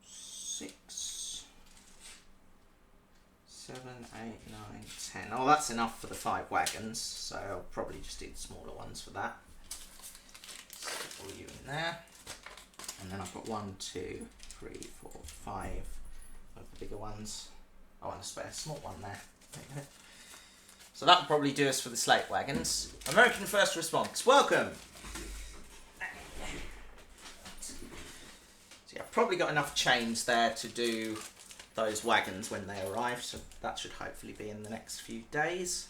6. 7, 8, 9, 10. Oh, that's enough for the 5 wagons, so I'll probably just do the smaller ones for that. Stick all you in there. And then I've got 1, 2, 3, 4, 5 of the bigger ones. Oh, and a spare small one there. So that'll probably do us for the slate wagons. American First Response, welcome! So yeah, I've probably got enough chains there to do those wagons when they arrive, so that should hopefully be in the next few days.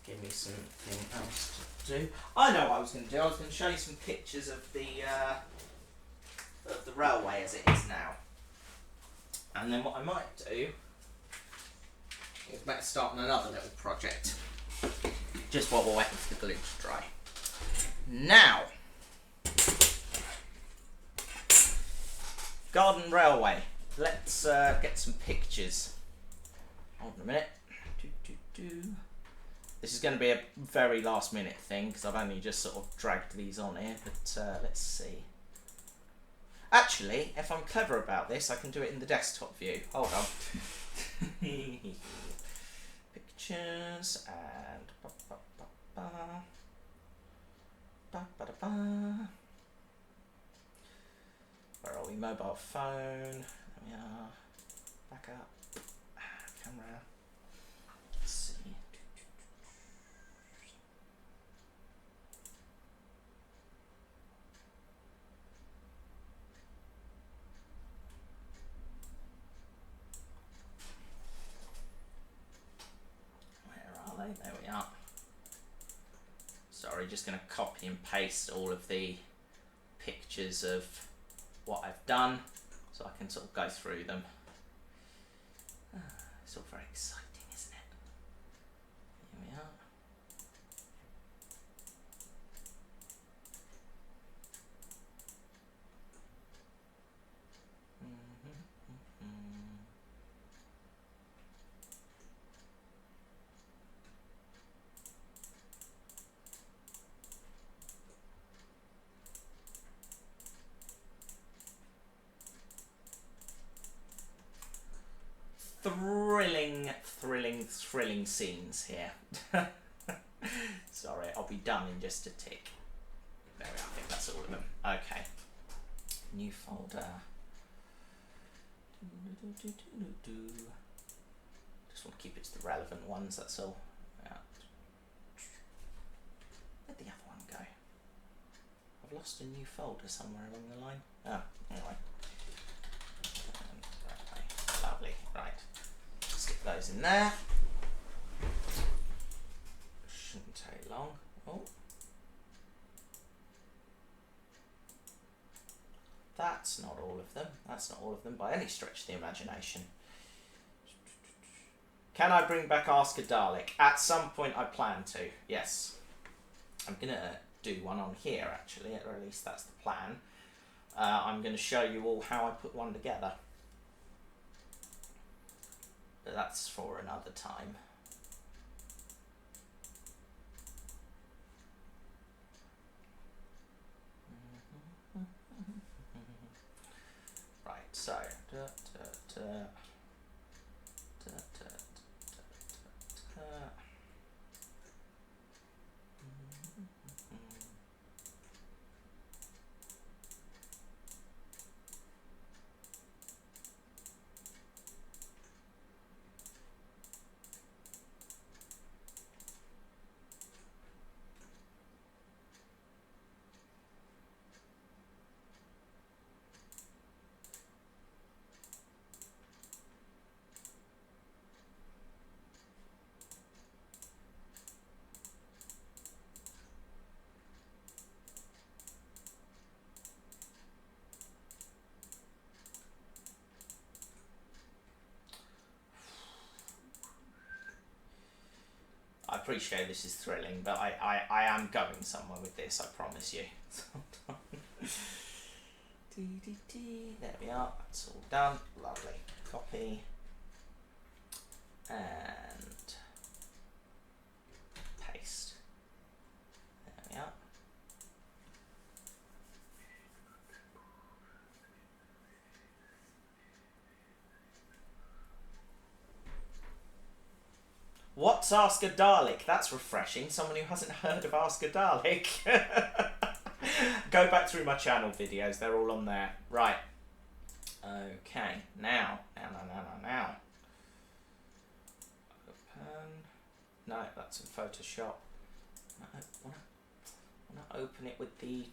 Give me something else to do. I know what I was going to do. I was going to show you some pictures of the railway as it is now. And then what I might do is better start on another little project. Just while we're waiting for the glue to dry. Now, garden railway. Let's get some pictures. Hold on a minute. This is going to be a very last minute thing because I've only just sort of dragged these on here, but let's see. Actually, if I'm clever about this, I can do it in the desktop view. Hold on. Pictures and where are we? Mobile phone. There we are. Back up. Camera. Let's see. There we are. Sorry, just going to copy and paste all of the pictures of what I've done so I can sort of go through them. It's all very exciting, isn't it? Here we are. Thrilling scenes here. Sorry, I'll be done in just a tick. There we are, I think that's all of them. Okay. New folder. Just want to keep it to the relevant ones, that's all. Yeah. Where'd the other one go? I've lost a new folder somewhere along the line. Oh, anyway. Okay, lovely, right. Stick those in there. Shouldn't take long. Oh. That's not all of them. That's not all of them by any stretch of the imagination. Can I bring back Ask a Dalek? At some point I plan to, yes. I'm going to do one on here actually, or at least that's the plan. I'm going to show you all how I put one together. But that's for another time. Right, so I appreciate this is thrilling, but I am going somewhere with this, I promise you. There we are, that's all done. Lovely. Copy. And paste. There we are. What's Ask a Dalek? That's refreshing. Someone who hasn't heard of Ask a Dalek. Go back through my channel videos. They're all on there. Right. Okay. Now. Open. No, that's in Photoshop. I want to open it with the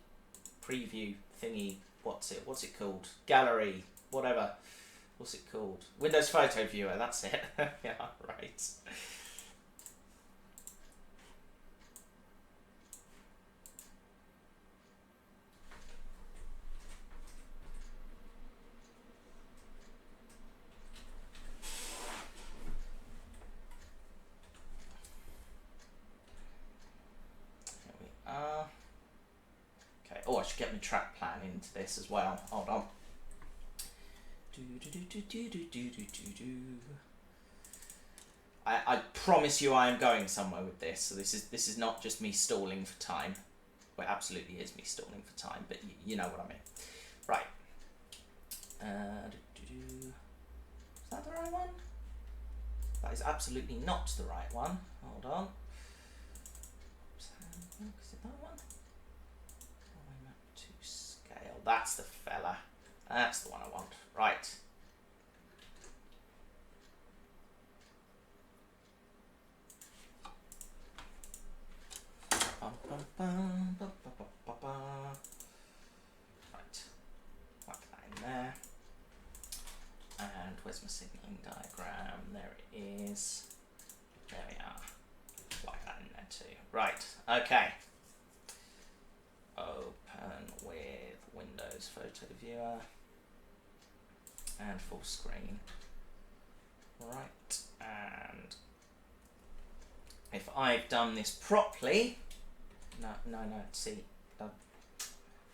preview thingy. What's it called? Gallery. Whatever. What's it called? Windows Photo Viewer. That's it. Yeah, right. Okay, oh, I should get my track plan into this as well. Hold on. I promise you I am going somewhere with this. So this is not just me stalling for time. Well, it absolutely is me stalling for time, but you know what I mean. Right. Is that the right one? That is absolutely not the right one. Hold on. Is it that one? Map to scale. That's the fella. That's the one I want. Right. Right. Whack that in there. And where's my signalling diagram? There it is. There we are. Apply to. Right, okay. Open with Windows Photo Viewer and full screen. Right, and if I've done this properly, no, see, I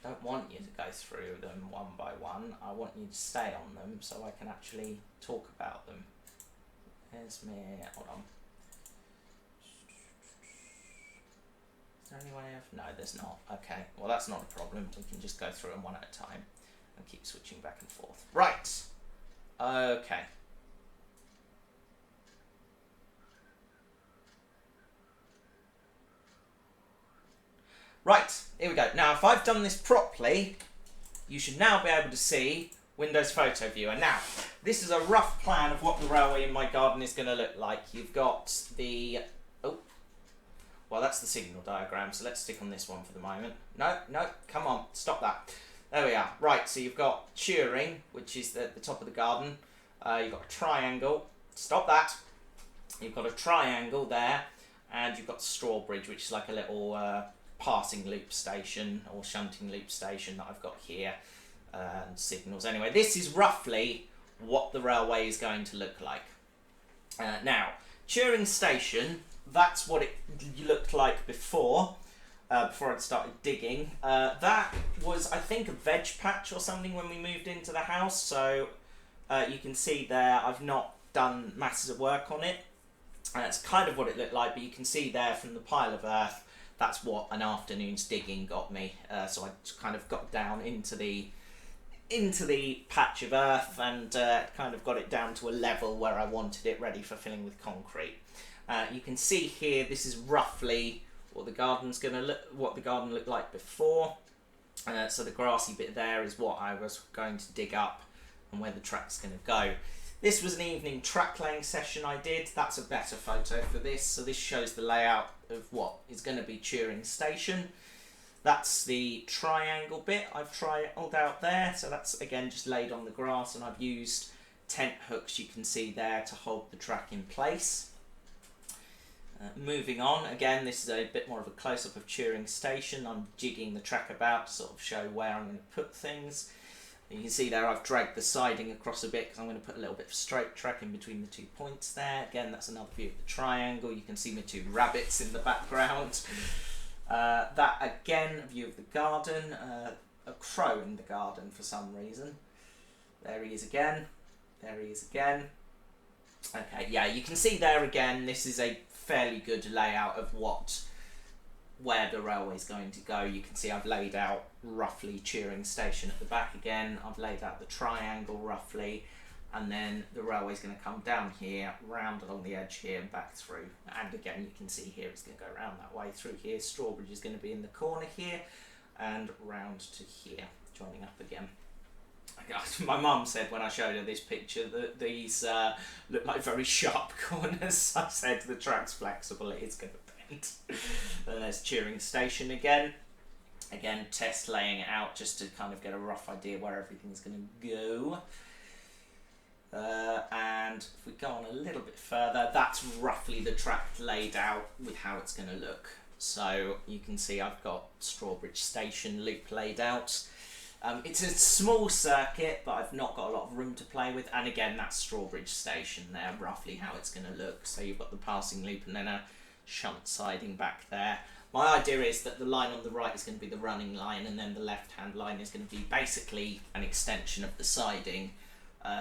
don't want you to go through them one by one. I want you to stay on them so I can actually talk about them. There's me, hold on. Is there any way of, no there's not, okay, well that's not a problem, we can just go through them one at a time and keep switching back and forth. Right, okay. Right, here we go. Now, if I've done this properly, you should now be able to see Windows Photo Viewer. Now, this is a rough plan of what the railway in my garden is going to look like. You've got the... Oh, well, that's the signal diagram, so let's stick on this one for the moment. No, come on, stop that. There we are. Right, so you've got Turing, which is the top of the garden. You've got a triangle. Stop that. You've got a triangle there, and you've got Strawbridge, which is like a little... passing loop station or shunting loop station that I've got here, and signals. Anyway, this is roughly what the railway is going to look like. Now, Turing Station, that's what it looked like before I'd started digging. That was, I think, a veg patch or something when we moved into the house, so you can see there I've not done masses of work on it. That's kind of what it looked like, but you can see there from the pile of earth, that's what an afternoon's digging got me. So I kind of got down into the patch of earth and kind of got it down to a level where I wanted it ready for filling with concrete. You can see here, this is roughly what the garden looked like before. So the grassy bit there is what I was going to dig up and where the track's going to go. This was an evening track laying session I did. That's a better photo for this. So this shows the layout of what is going to be Turing Station. That's the triangle bit I've triangled out there. So that's, again, just laid on the grass, and I've used tent hooks, you can see there, to hold the track in place. Moving on, again, this is a bit more of a close-up of Turing Station. I'm jigging the track about to sort of show where I'm going to put things. You can see there I've dragged the siding across a bit because I'm going to put a little bit of straight track in between the 2 points there. Again, that's another view of the triangle. You can see my 2 rabbits in the background. That, again, a view of the garden. A crow in the garden for some reason. There he is again. There he is again. Okay, yeah, you can see there again, this is a fairly good layout of where the railway is going to go. You can see I've laid out roughly Turing Station at the back again. I've laid out the triangle roughly, and then the railway is going to come down here, round along the edge here and back through. And again, you can see here it's going to go around that way through here. Strawbridge is going to be in the corner here and round to here, joining up again. My mum said when I showed her this picture that these look like very sharp corners. I said the track's flexible, it is going to bend. And there's Turing Station again. Again, test laying it out just to kind of get a rough idea where everything's going to go. And if we go on a little bit further, that's roughly the track laid out with how it's going to look. So you can see I've got Strawbridge Station loop laid out. It's a small circuit, but I've not got a lot of room to play with. And again, that's Strawbridge Station there, roughly how it's going to look. So you've got the passing loop and then a shunt siding back there. My idea is that the line on the right is going to be the running line, and then the left-hand line is going to be basically an extension of the siding.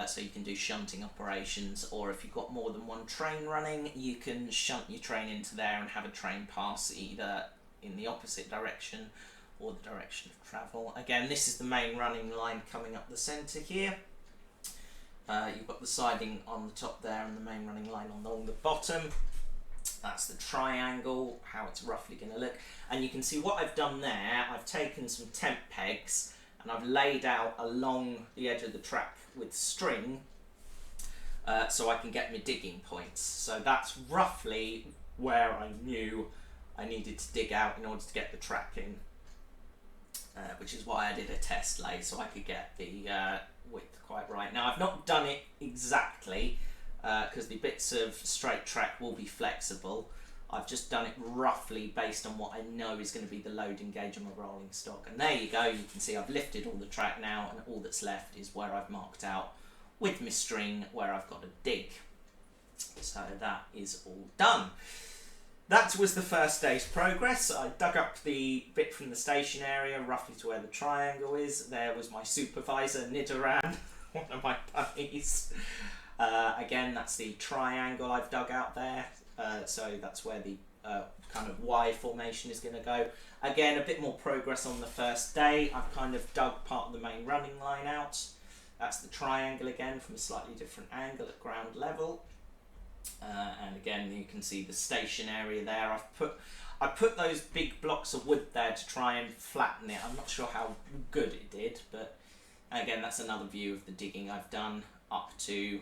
So you can do shunting operations, or if you've got more than one train running, you can shunt your train into there and have a train pass either in the opposite direction or the direction of travel. Again, this is the main running line coming up the centre here. You've got the siding on the top there and the main running line along the bottom. That's the triangle, how it's roughly going to look. And you can see what I've done there. I've taken some tent pegs and I've laid out along the edge of the track with string so I can get my digging points. So that's roughly where I knew I needed to dig out in order to get the track in. Which is why I did a test lay, so I could get the width quite right. Now, I've not done it exactly, because the bits of straight track will be flexible. I've just done it roughly based on what I know is going to be the loading gauge on my rolling stock. And there you go, you can see I've lifted all the track now, and all that's left is where I've marked out with my string where I've got to dig. So that is all done. That was the first day's progress. I dug up the bit from the station area roughly to where the triangle is. There was my supervisor, Nidoran, one of my puppies. Again, that's the triangle I've dug out there. So that's where the kind of Y formation is going to go. Again, a bit more progress on the first day. I've kind of dug part of the main running line out. That's the triangle again from a slightly different angle at ground level. And again, you can see the station area there. I put those big blocks of wood there to try and flatten it. I'm not sure how good it did, but again, that's another view of the digging I've done up to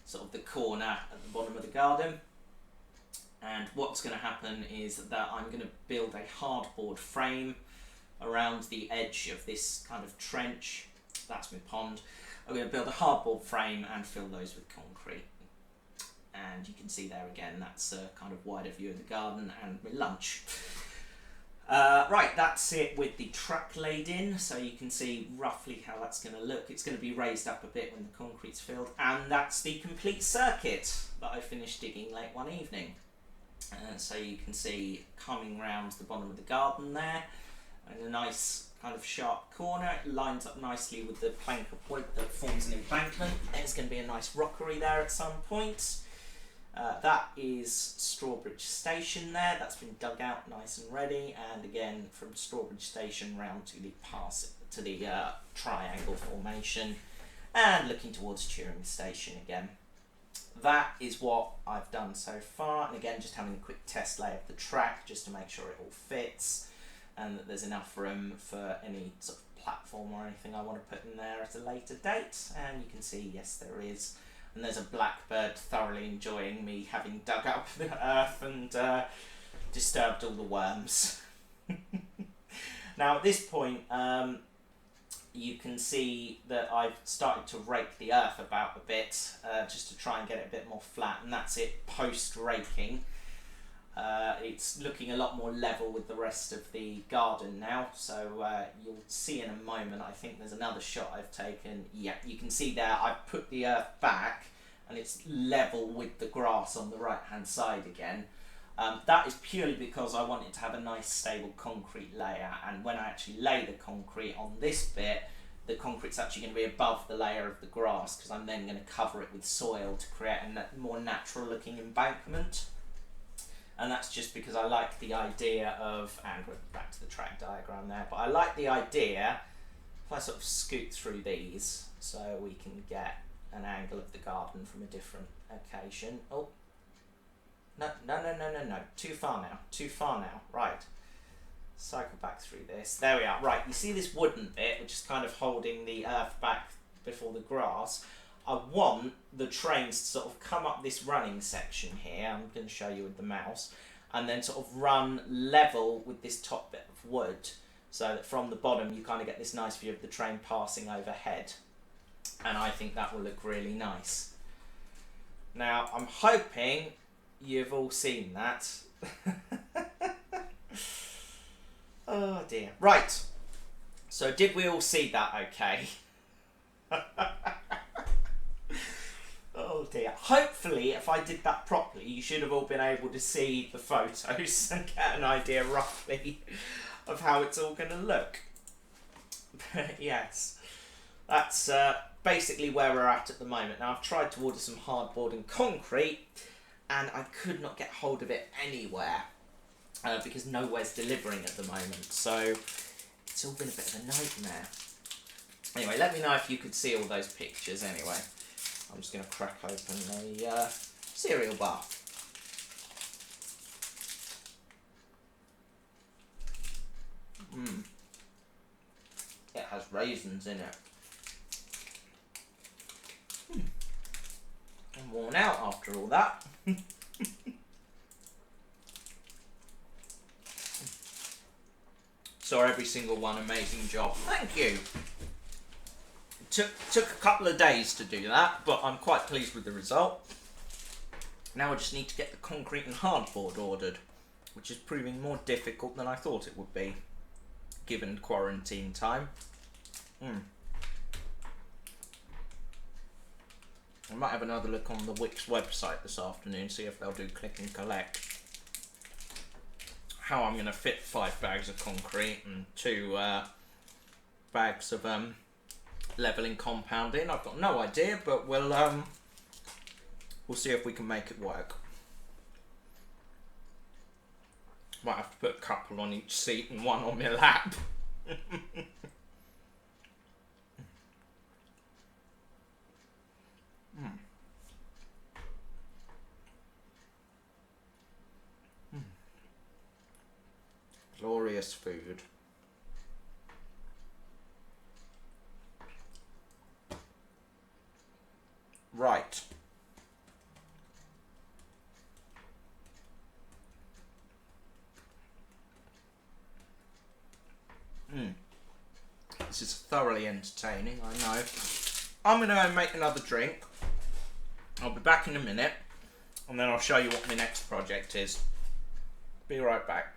sort of the corner at the bottom of the garden. And what's going to happen is that I'm going to build a hardboard frame around the edge of this kind of trench. That's my pond. I'm going to build a hardboard frame and fill those with concrete. And you can see there again, that's a kind of wider view of the garden and my lunch. Right, that's it with the track laid in, so you can see roughly how that's going to look. It's going to be raised up a bit when the concrete's filled, and that's the complete circuit that I finished digging late one evening. So you can see coming round the bottom of the garden there, and a nice kind of sharp corner. It lines up nicely with the plank of wood that forms an embankment. There's going to be a nice rockery there at some point. That is Strawbridge Station there. That's been dug out nice and ready, and again from Strawbridge Station round to the triangle formation, and looking towards Turing Station again. That is what I've done so far, and again just having a quick test lay of the track just to make sure it all fits and that there's enough room for any sort of platform or anything I want to put in there at a later date. And you can see, yes, there is. And there's a blackbird thoroughly enjoying me having dug up the earth and disturbed all the worms. Now at this point, you can see that I've started to rake the earth about a bit, just to try and get it a bit more flat, and that's it post-raking. It's looking a lot more level with the rest of the garden now, so you'll see in a moment. I think there's another shot I've taken. Yeah, you can see there I've put the earth back and it's level with the grass on the right hand side again. That is purely because I wanted to have a nice stable concrete layer, and when I actually lay the concrete on this bit, the concrete's actually going to be above the layer of the grass, because I'm then going to cover it with soil to create a more natural looking embankment. And that's just because I like the idea of, and we're back to the track diagram there, but I like the idea, if I sort of scoot through these so we can get an angle of the garden from a different occasion. Oh, no, too far now, right. Cycle back through this, there we are, right, you see this wooden bit which is kind of holding the earth back before the grass. I want the trains to sort of come up this running section here, I'm going to show you with the mouse, and then sort of run level with this top bit of wood, so that from the bottom you kind of get this nice view of the train passing overhead. And I think that will look really nice. Now, I'm hoping you've all seen that. Oh dear. Right, so did we all see that okay? Oh dear. Hopefully, if I did that properly, you should have all been able to see the photos and get an idea roughly of how it's all going to look. But yes, that's basically where we're at the moment. Now, I've tried to order some hardboard and concrete, and I could not get hold of it anywhere because nowhere's delivering at the moment. So it's all been a bit of a nightmare. Anyway, let me know if you could see all those pictures anyway. I'm just going to crack open a cereal bar. It has raisins in it. I'm worn out after all that. Saw every single one, amazing job. Thank you. Took a couple of days to do that, but I'm quite pleased with the result. Now I just need to get the concrete and hardboard ordered. which is proving more difficult than I thought it would be, given quarantine time. I might have another look on the Wix website this afternoon, see if they'll do click and collect. How I'm going to fit 5 bags of concrete and 2 bags of levelling compound in. I've got no idea, but we'll see if we can make it work. Might have to put a couple on each seat and 1 on my lap. Glorious food. Right. This is thoroughly entertaining, I know. I'm going to go and make another drink. I'll be back in a minute, and then I'll show you what my next project is. Be right back.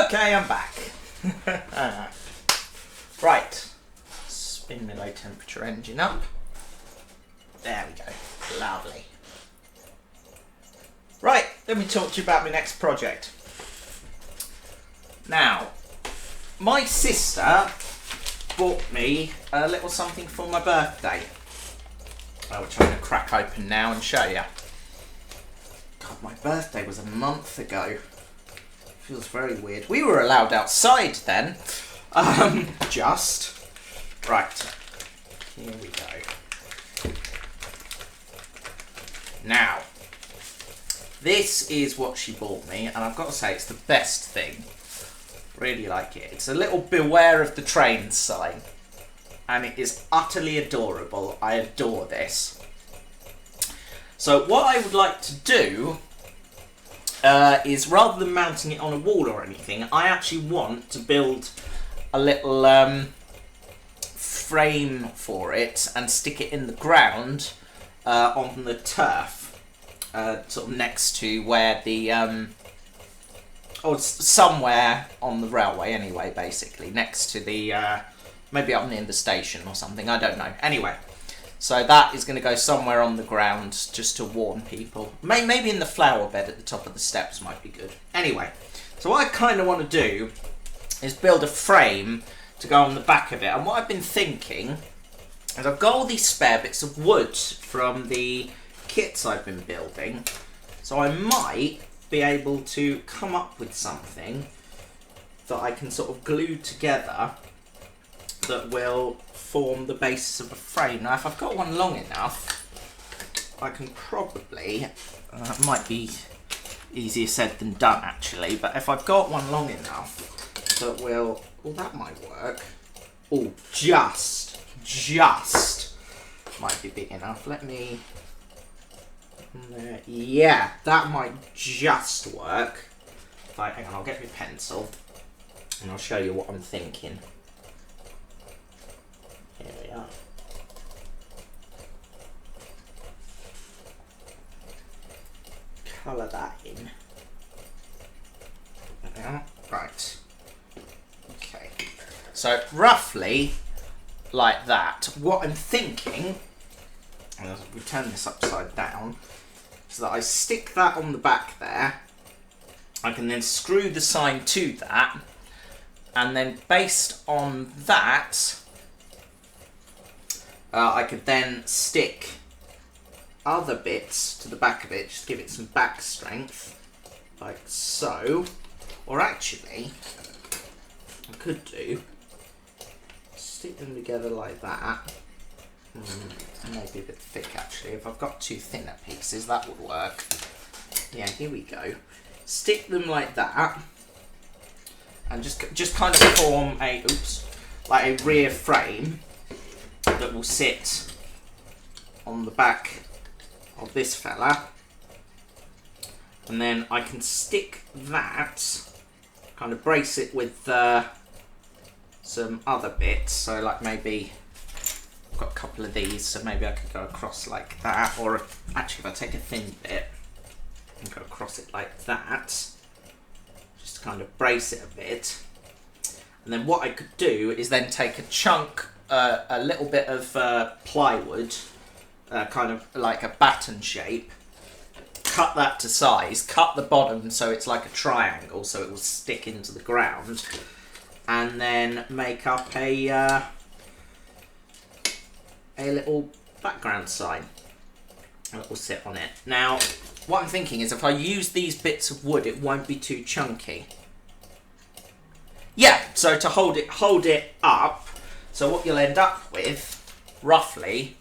Okay, I'm back. Right, spin my low temperature engine up. There we go, lovely. Right, let me talk to you about my next project. Now, my sister bought me a little something for my birthday, which I'm going to crack open now and show you. God, my birthday was a month ago. Feels very weird. We were allowed outside then. Just. Right. Here we go. Now, this is what she bought me, and I've got to say it's the best thing. Really like it. It's a little beware of the train sign, and it is utterly adorable. I adore this. So what I would like to do is, rather than mounting it on a wall or anything, I actually want to build a little frame for it and stick it in the ground on the turf, sort of next to where the or somewhere on the railway anyway, basically next to the maybe up near the station or something, I don't know. Anyway, so that is going to go somewhere on the ground just to warn people. Maybe in the flower bed at the top of the steps might be good. Anyway, so what I kind of want to do is build a frame to go on the back of it. And what I've been thinking is I've got all these spare bits of wood from the kits I've been building. So I might be able to come up with something that I can sort of glue together that will form the basis of a frame. Now, if I've got one long enough, I can probably, it might be easier said than done actually, but if I've got one long enough that will, well, that might work. Oh, just might be big enough. Let me, yeah, that might just work. Right, hang on, I'll get my pencil and I'll show you what I'm thinking. Here we are. Colour that in. There we are. Right. Okay. So roughly like that. What I'm thinking, and as we turn this upside down, is that I stick that on the back there. I can then screw the sign to that, and then based on that, I could then stick other bits to the back of it, just give it some back strength, like so. Or actually, I could do, stick them together like that. Maybe a bit thick actually. If I've got two thinner pieces, that would work. Yeah, here we go. Stick them like that, and just kind of form a, like a rear frame that will sit on the back of this fella, and then I can stick that, kind of brace it with some other bits. So like maybe I've got a couple of these, so maybe I could go across like that, or actually if I take a thin bit and go across it like that, just to kind of brace it a bit. And then what I could do is then take a chunk, a little bit of plywood, kind of like a baton shape, cut that to size, cut the bottom so it's like a triangle so it will stick into the ground, and then make up a little background sign that will sit on it. Now, what I'm thinking is if I use these bits of wood, it won't be too chunky. Yeah, so to hold it up, so what you'll end up with, roughly,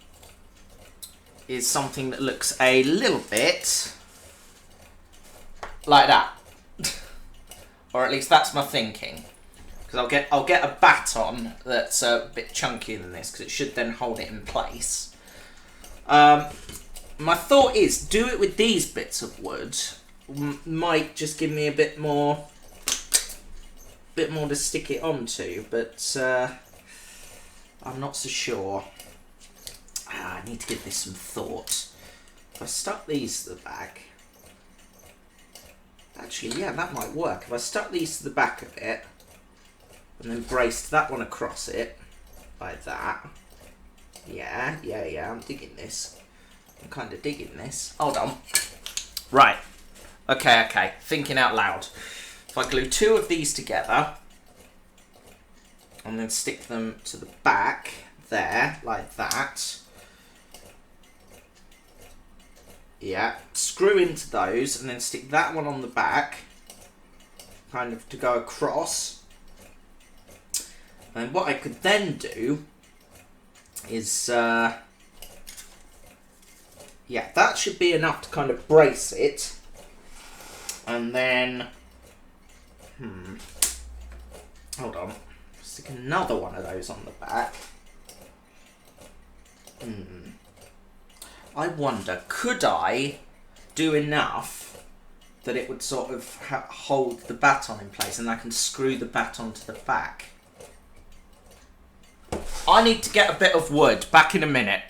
is something that looks a little bit like that. Or at least that's my thinking. Because I'll get a baton that's a bit chunkier than this, because it should then hold it in place. My thought is, do it with these bits of wood. Might just give me a bit more to stick it onto, but I'm not so sure. I need to give this some thought. If I stuck these to the back, actually, yeah, that might work. If I stuck these to the back of it, and then braced that one across it, like that. Yeah, I'm digging this. I'm kind of digging this. Hold on. Right. Okay. Thinking out loud. If I glue two of these together, and then stick them to the back there, like that. Yeah, screw into those and then stick that one on the back, kind of to go across. And what I could then do is, yeah, that should be enough to kind of brace it. And then, hold on, stick another one of those on the back. I wonder, could I do enough that it would sort of hold the baton in place and I can screw the baton to the back? I need to get a bit of wood. Back in a minute.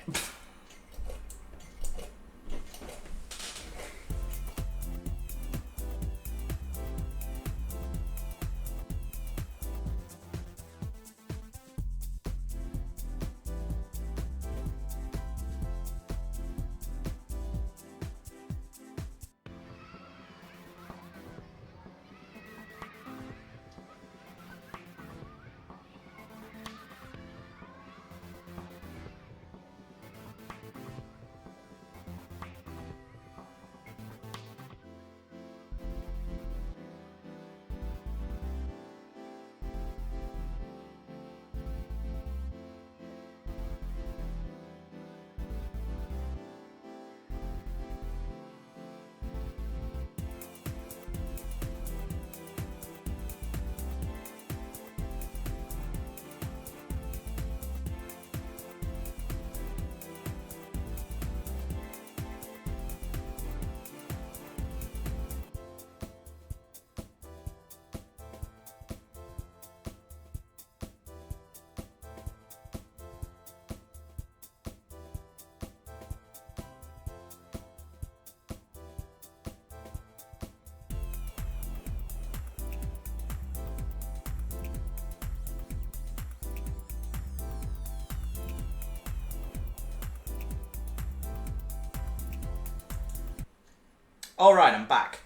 All right, I'm back.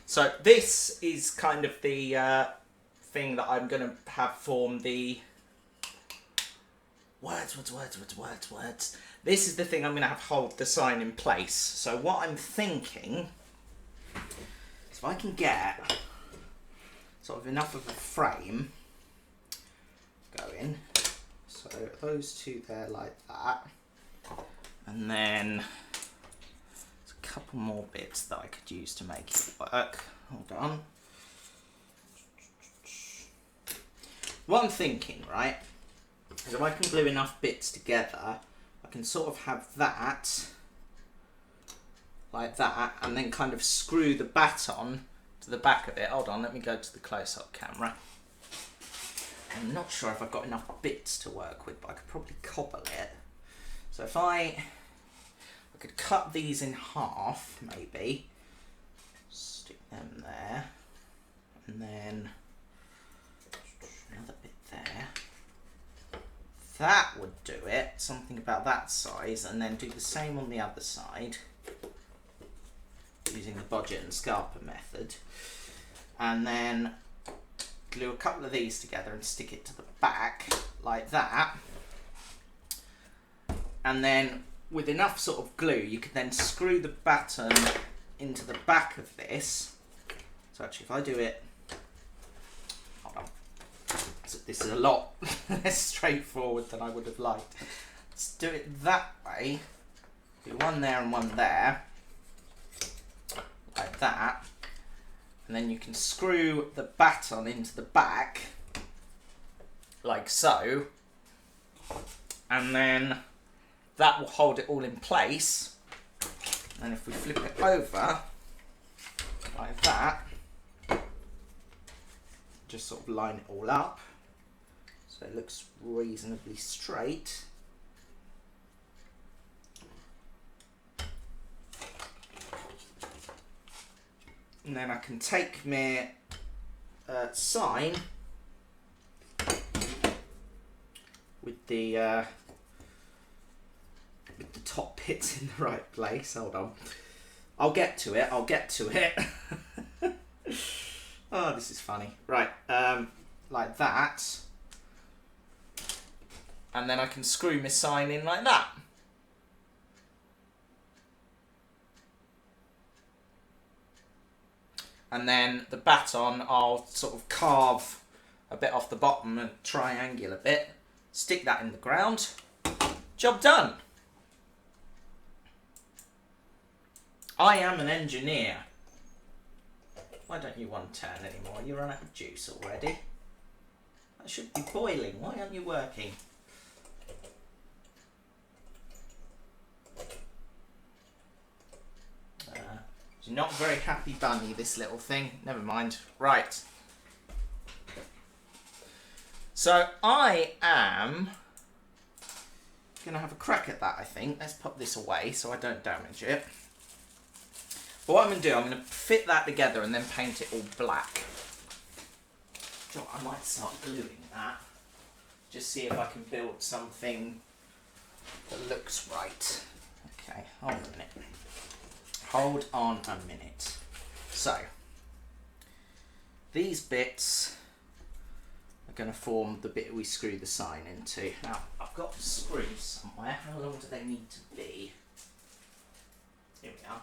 So this is kind of the thing that I'm going to have form the words. This is the thing I'm going to have hold the sign in place. So what I'm thinking is if I can get sort of enough of a frame going. So those two there like that. And then couple more bits that I could use to make it work. Hold on. What I'm thinking, right, is if I can glue enough bits together, I can sort of have that, like that, and then kind of screw the baton to the back of it. Hold on, let me go to the close-up camera. I'm not sure if I've got enough bits to work with, but I could probably cobble it. So if I could cut these in half, maybe. Stick them there. And then another bit there. That would do it. Something about that size. And then do the same on the other side. Using the budget and scarper method. And then glue a couple of these together and stick it to the back, like that. And then with enough sort of glue, you can then screw the baton into the back of this. So actually, if I do it, hold on. So this is a lot less straightforward than I would have liked. Let's do it that way. Do one there and one there, like that. And then you can screw the baton into the back, like so. And then that will hold it all in place. And if we flip it over like that, just sort of line it all up so it looks reasonably straight. And then I can take my sign with the top bits in the right place. Hold on. I'll get to it. Oh, this is funny. Right, like that. And then I can screw my sign in like that. And then the baton, I'll sort of carve a bit off the bottom, a triangular bit, stick that in the ground, job done. I am an engineer. Why don't you one turn anymore? You run out of juice already. That should be boiling. Why aren't you working? She's not a very happy bunny, this little thing. Never mind. Right. So I am going to have a crack at that, I think. Let's put this away so I don't damage it. But what I'm going to do, I'm going to fit that together and then paint it all black. So I might start gluing that. Just see if I can build something that looks right. Okay, hold on a minute. Hold on a minute. So, these bits are going to form the bit we screw the sign into. Now, I've got the screws somewhere. How long do they need to be? Here we are.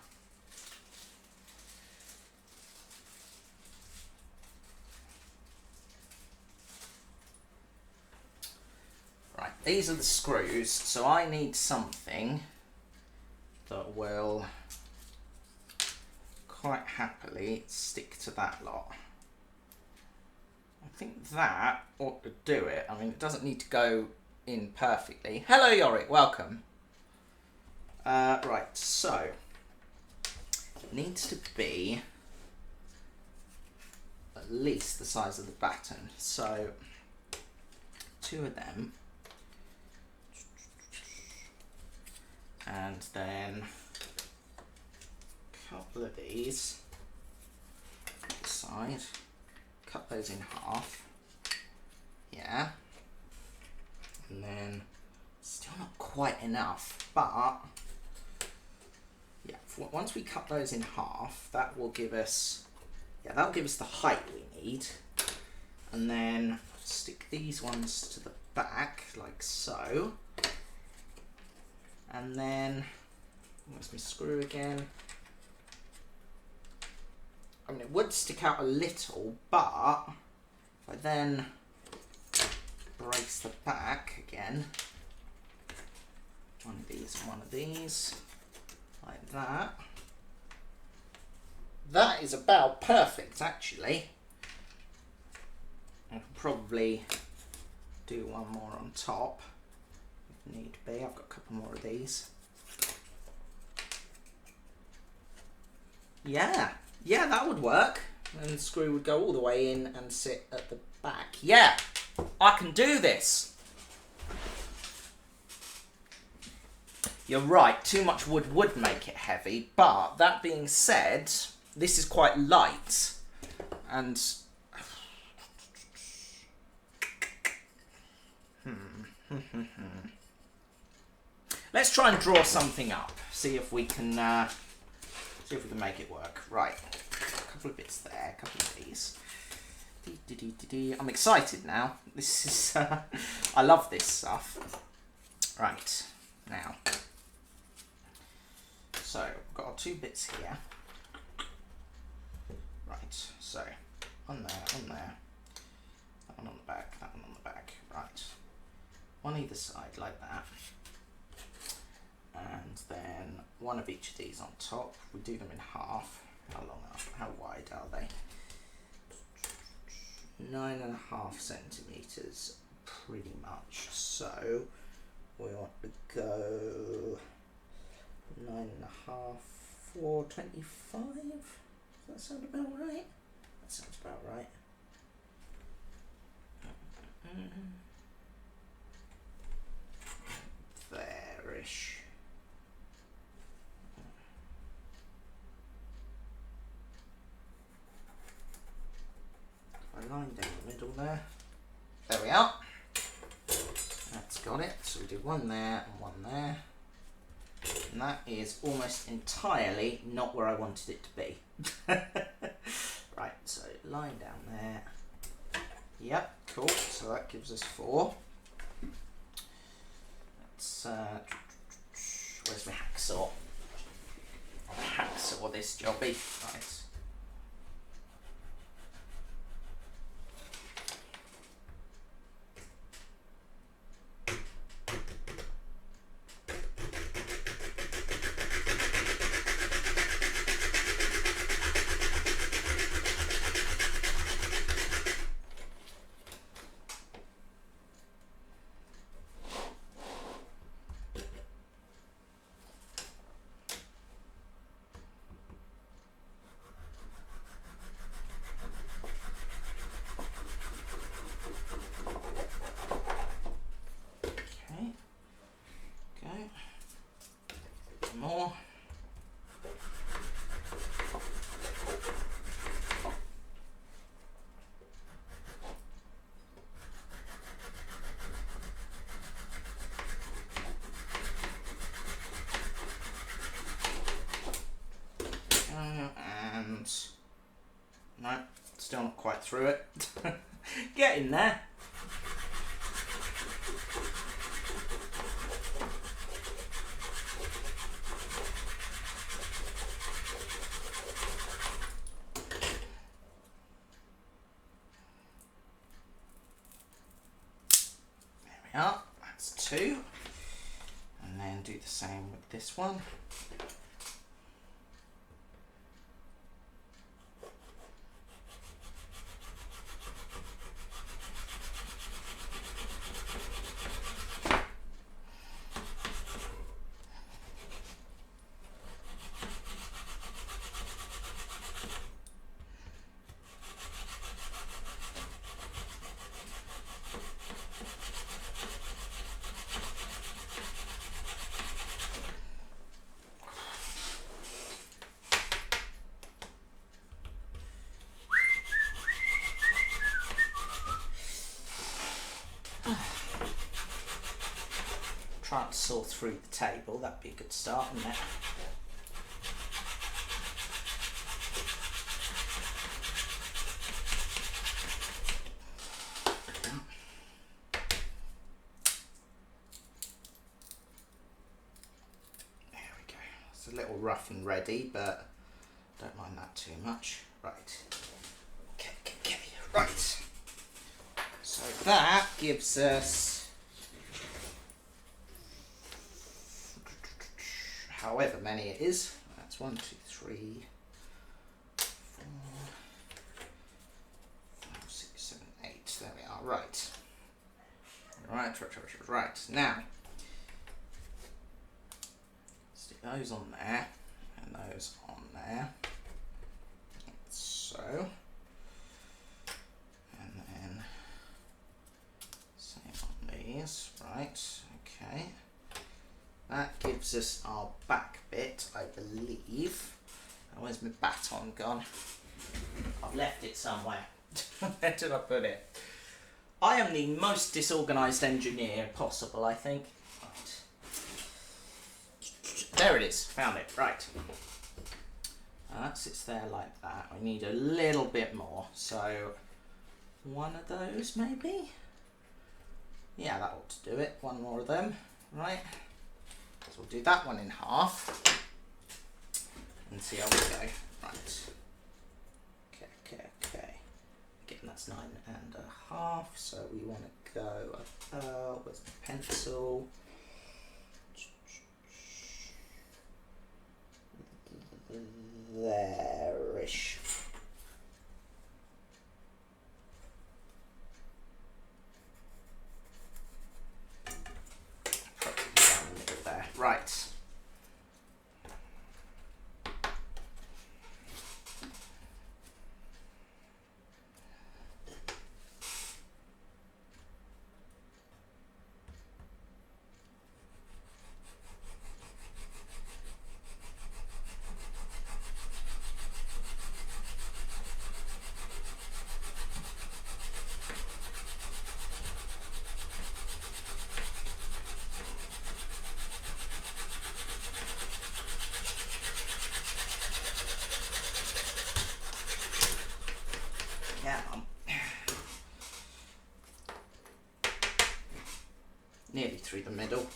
Right, these are the screws, so I need something that will quite happily stick to that lot. I think that ought to do it. I mean, it doesn't need to go in perfectly. Hello, Yorick, welcome. Right, so it needs to be at least the size of the baton. So 2 of them, and then couple of these this side, cut those in half, yeah, and then still not quite enough, but yeah, once we cut those in half, that will give us, yeah, that'll give us the height we need. And then stick these ones to the back like so, and then where's my screw again? I mean, it would stick out a little, but if I then brace the back again, one of these and one of these, like that, that is about perfect, actually. I can probably do one more on top if need be. I've got a couple more of these. Yeah. Yeah, that would work. And the screw would go all the way in and sit at the back. Yeah, I can do this. You're right, too much wood would make it heavy, but that being said, this is quite light. And let's try and draw something up. See if we can make it work. Right, a couple of bits there, a couple of these. I'm excited now. This is, I love this stuff. Right, now. So, we've got our 2 bits here. Right, so, one there, that one on the back, that one on the back. Right, one either side like that. And then one of each of these on top. We do them in half. How long are, how wide are they? 9.5 centimetres, pretty much. So we want to go 9.5, 425. Does that sound about right? That sounds about right. There-ish. A line down the middle there. There we are. That's got it. So we do one there and one there. And that is almost entirely not where I wanted it to be. Right, so line down there. Yep, cool. So that gives us 4. Let's, where's my hacksaw? I'll hacksaw this jobby. Right. More. And no, still not quite through it. Get in there. That's 2, and then do the same with this one. Try and saw through the table, that'd be a good start, wouldn't it? There we go. It's a little rough and ready, but don't mind that too much. Right. Okay. Right. So that gives us however many it is. That's 1, 2, 3, 4, 5, 6, 7, 8. There we are. Right. Right. Now, stick those on there and those on there. So, and then same on these. Right. Okay. That gives us our back bit, I believe. Oh, where's my baton gone? I've left it somewhere. Where did I put it? I am the most disorganised engineer possible, I think. Right. There it is. Found it. Right. That sits there like that. We need a little bit more. So, one of those maybe? Yeah, that ought to do it. One more of them. Right. So we'll do that one in half and see how we go. Right. Okay. Again, that's 9.5. So we want to go about, where's the pencil? There-ish. Probably down the middle there. Right. nearly through the middle.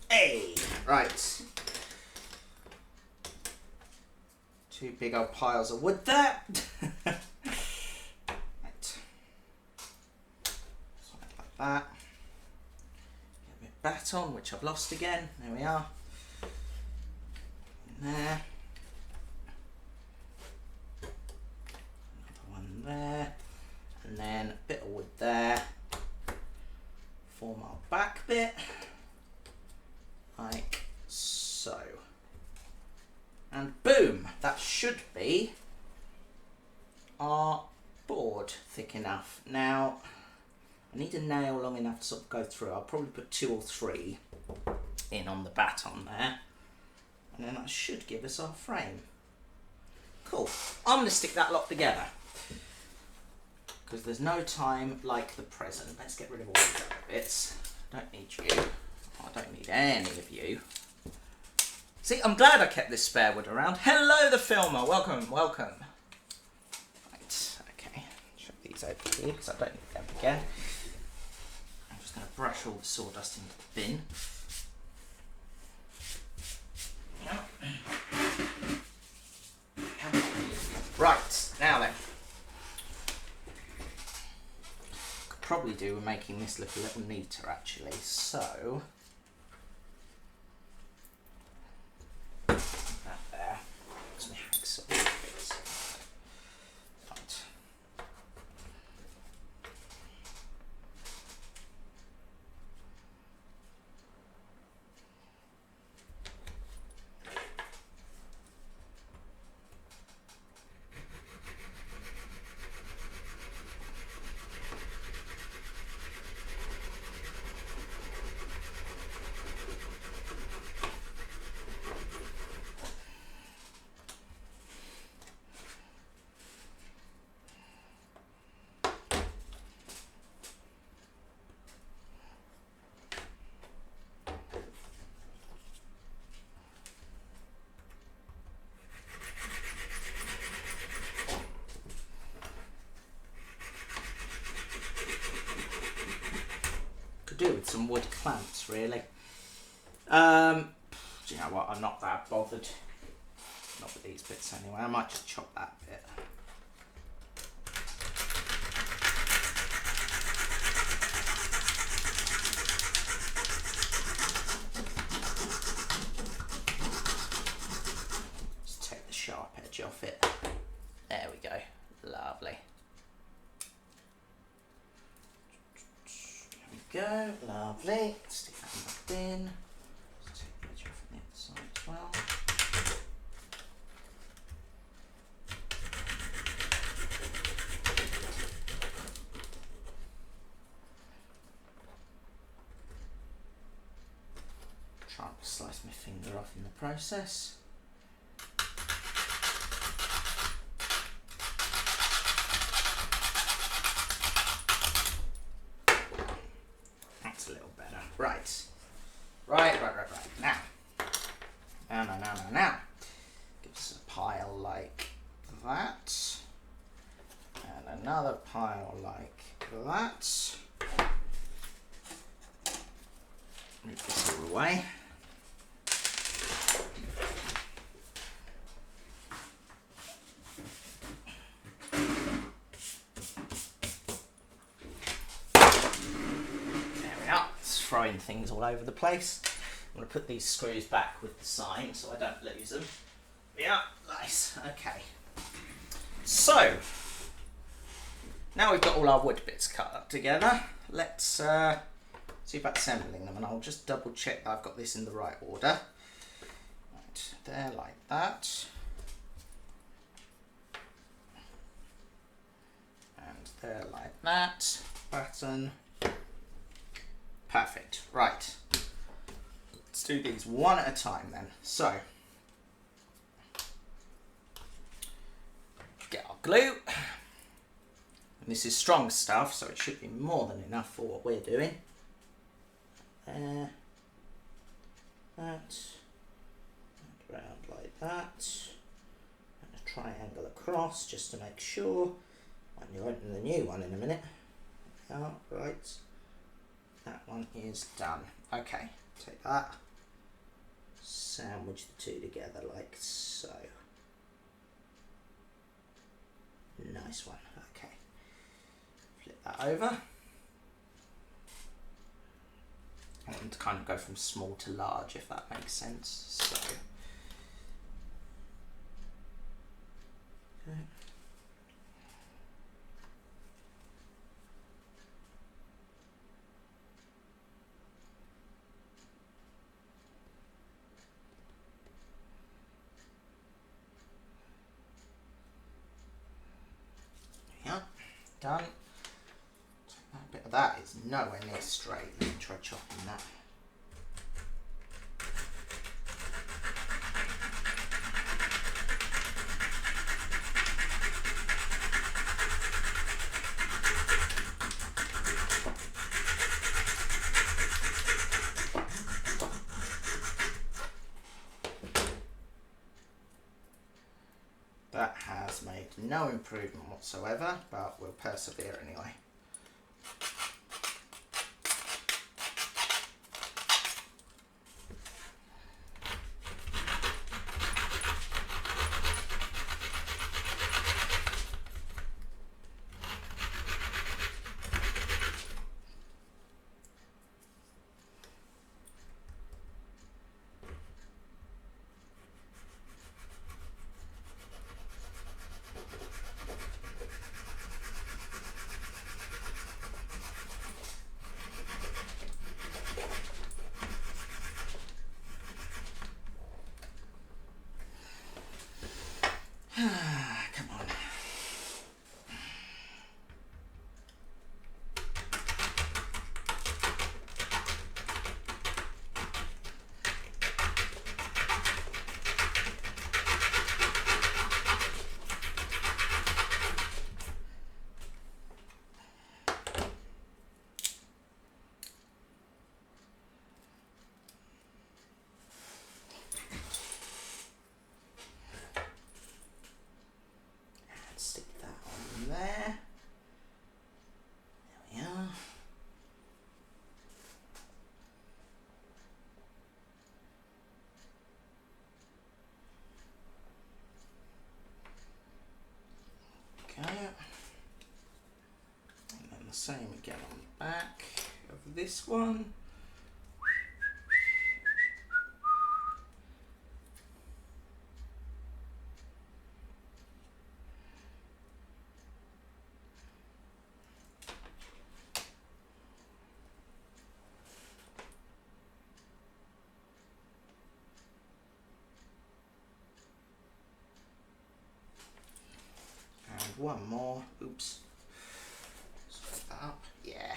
Hey, right. Two big old piles of wood there. Right. Something like that. Get a bit of baton, which I've lost again. There we are. In there. Another one there. And then a bit of wood there. Form our back bit. Like so. And boom, that should be our board thick enough. Now, I need a nail long enough to sort of go through. I'll probably put 2 or 3 in on the baton there. And then that should give us our frame. Cool. I'm going to stick that lot together. Because there's no time like the present. Let's get rid of all these other bits. Don't need you. I don't need any of you. See, I'm glad I kept this spare wood around. Hello, the filmer. Welcome, welcome. Right, okay. Chuck these over here because I don't need them again. I'm just going to brush all the sawdust into the bin. Right, now then. Could probably do with making this look a little neater, actually. So... that there. Let me hacksaw bits. Right. Do with some wood clamps, really. Do you know what? I'm not that bothered. Not with these bits anyway. I might just chop that bit. Just take the sharp edge off it. There we go. Lovely. Go, lovely. Stick that in the bin. Just take the edge off on the other side as well. Try and slice my finger off in the process. A little better. Right. Right. Now. Give us a pile like that. And another pile like that. Move this all away. Throwing things all over the place. I'm going to put these screws back with the sign so I don't lose them. Yeah, nice. Okay. So, now we've got all our wood bits cut up together. Let's see about assembling them, and I'll just double check that I've got this in the right order. Right, there like that. And there like that. Button. Perfect. Right. Let's do these one at a time then. So, get our glue. And this is strong stuff, so it should be more than enough for what we're doing. There. That. And around like that. And a triangle across just to make sure. And you'll open the new one in a minute. Oh, right. That one is done. Okay, take that. Sandwich the two together like so. Nice one. Okay. Flip that over. I want them to kind of go from small to large, if that makes sense. So. Okay. Yeah, done. That bit of that is nowhere near straight. Let me try chopping that. That has made no improvement whatsoever, but we'll persevere anyway. Come on. Stick that on there. There we are. Okay. And then the same again on the back of this one. And one more. Oops. Split that up. Yeah.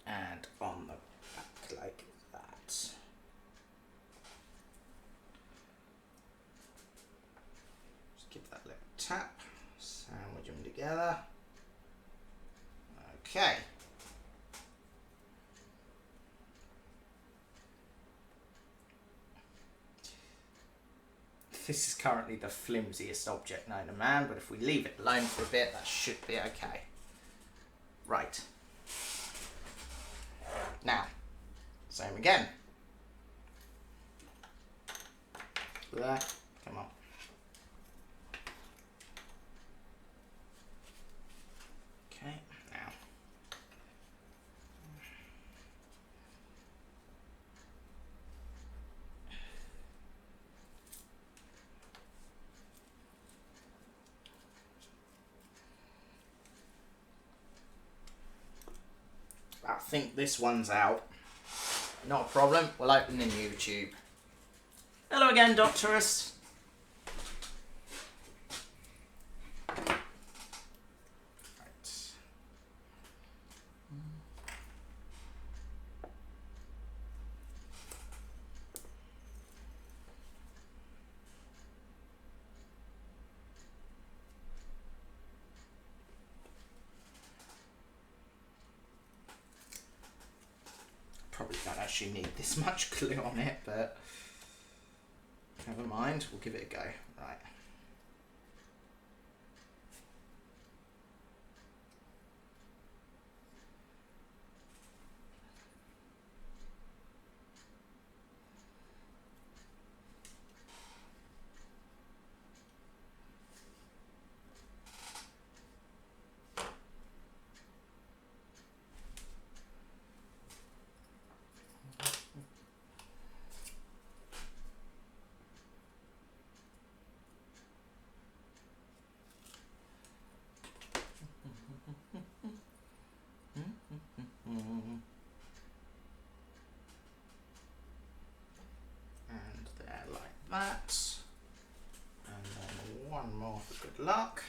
And on the back like that. Just give that a little tap, sandwich them together. Okay. This is currently the flimsiest object known to man, but if we leave it alone for a bit, that should be okay. Right. Now, same again. There, come on. Okay, now. I think this one's out. Not a problem. We'll open the new tube. Hello again, Doctorus. Right. Probably don't actually need this much glue on it, but never mind, we'll give it a go. Right. And there, like that. And then one more for good luck.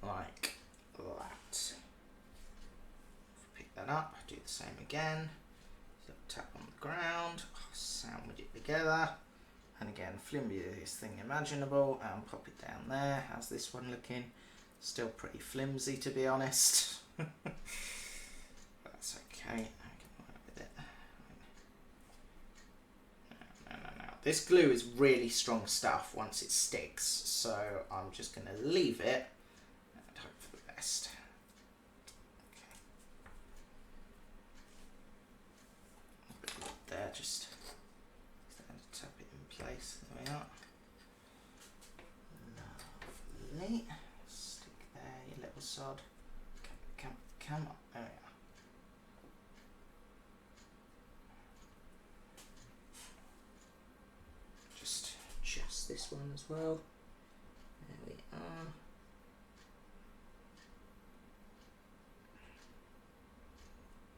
Like that. Pick that up, do the same again. So tap on the ground, sandwich it together. And again, flimsiest thing imaginable, and pop it down there. How's this one looking? Still pretty flimsy, to be honest. That's okay. I can work with it. No. This glue is really strong stuff once it sticks, so I'm just going to leave it and hope for the best. Okay. There, just tap it in place. There we are. Lovely. Stick there, you little sod. Come on. There we are. Just this one as well. There we are.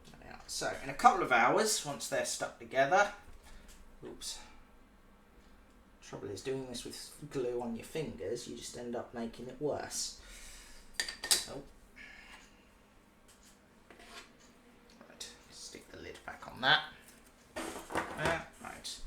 There we are. So in a couple of hours, once they're stuck together, oops. Trouble is, doing this with glue on your fingers, you just end up making it worse. Oh. Right, stick the lid back on that. There, right.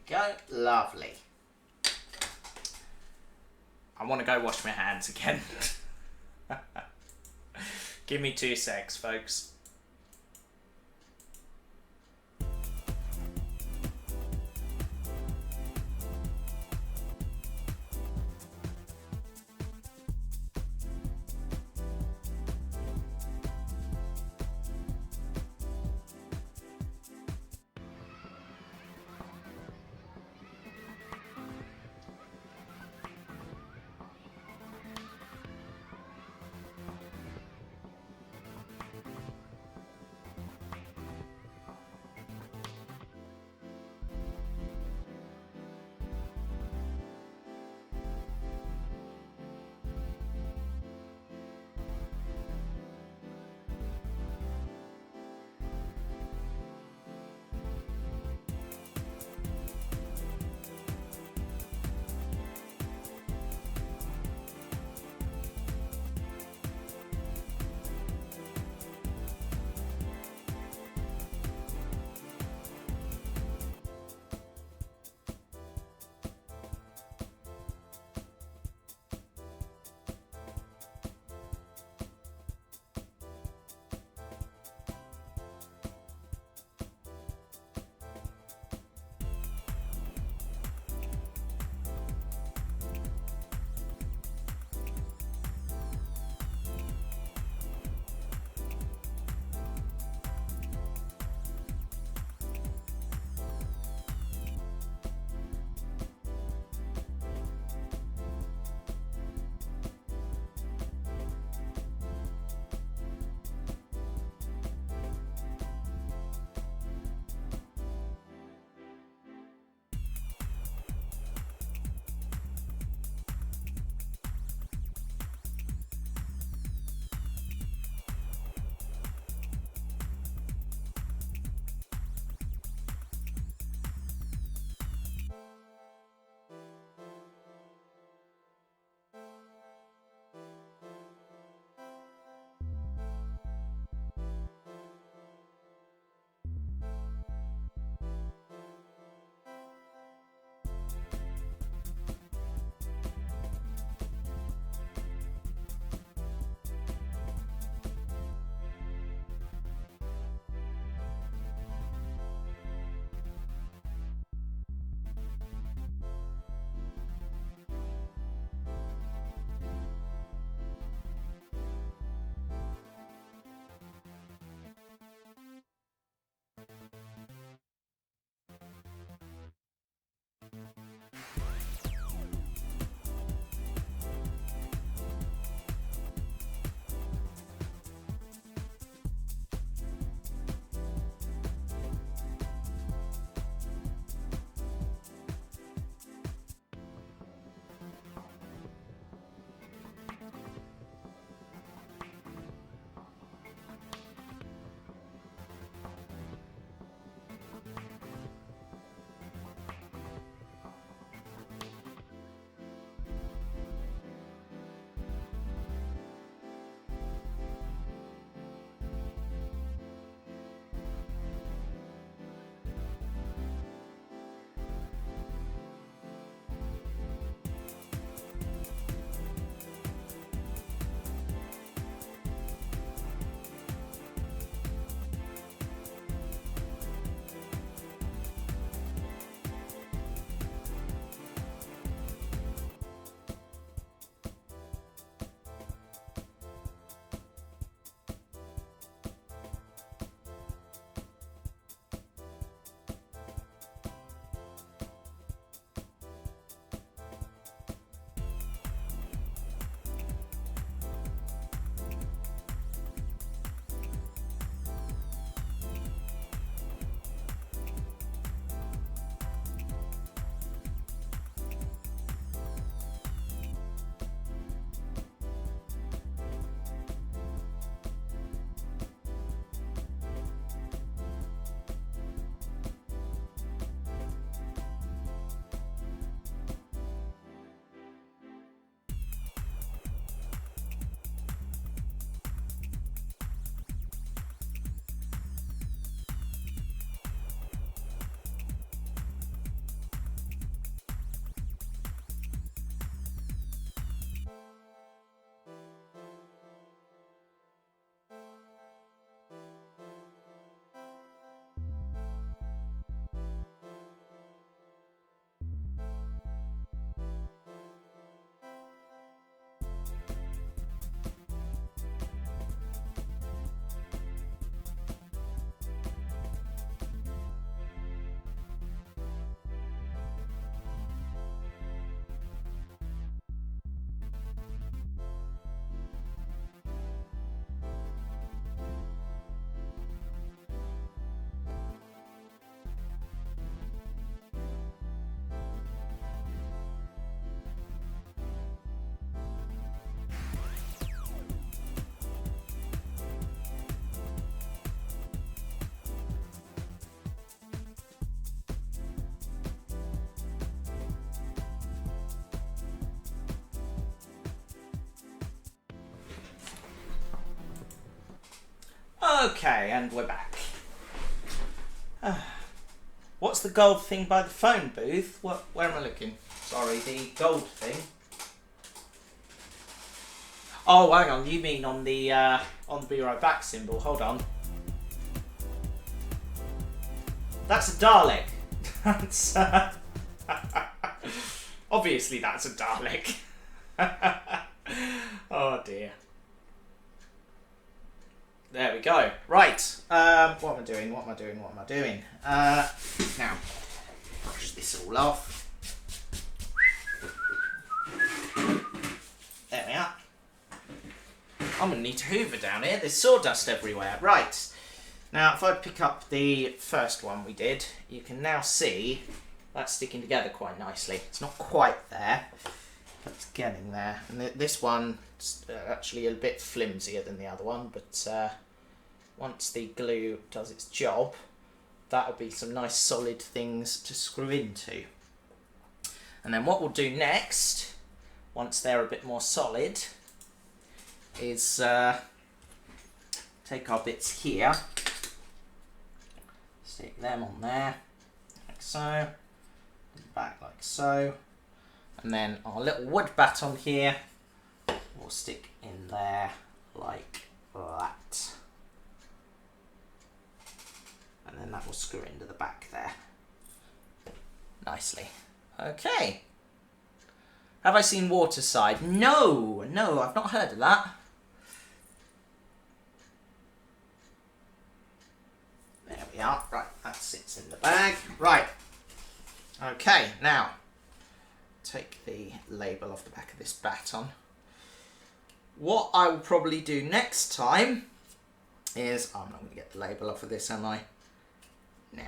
Go, lovely. I want to go wash my hands again. Give me 2 secs, folks. Okay, and we're back. What's the gold thing by the phone booth? Where am I looking? Sorry, the gold thing. Oh, hang on. You mean on the be right back symbol? Hold on. That's a Dalek. That's obviously that's a Dalek. Oh dear. There we go. Right. What am I doing? Now, brush this all off. There we are. I'm going to need to hoover down here. There's sawdust everywhere. Right. Now, if I pick up the first one we did, you can now see that's sticking together quite nicely. It's not quite there, but it's getting there. And this one's actually a bit flimsier than the other one, but once the glue does its job, that'll be some nice solid things to screw into. And then what we'll do next, once they're a bit more solid, is take our bits here, stick them on there, like so, and back like so, and then our little wood baton here will stick in there like that. And then that will screw into the back there nicely. Okay. Have I seen Waterside? No, I've not heard of that. There we are. Right, that sits in the bag. Right. Okay, now take the label off the back of this baton. What I will probably do next time is, I'm not going to get the label off of this, am I? Nah,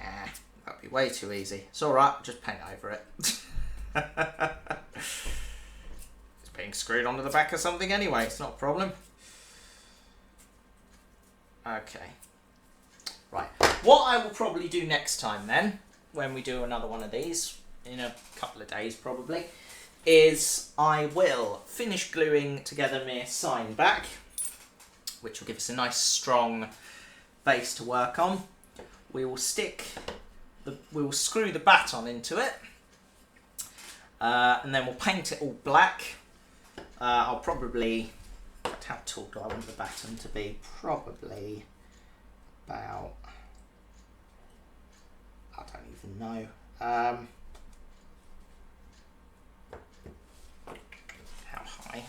that'd be way too easy. It's alright, just paint over it. It's being screwed onto the back of something anyway, it's not a problem. Okay. Right, what I will probably do next time then, when we do another one of these, in a couple of days probably, is I will finish gluing together my sign back, which will give us a nice strong base to work on. We will screw the baton into it, and then we'll paint it all black. I'll probably, how tall do I want the baton to be? Probably about, I don't even know. How high?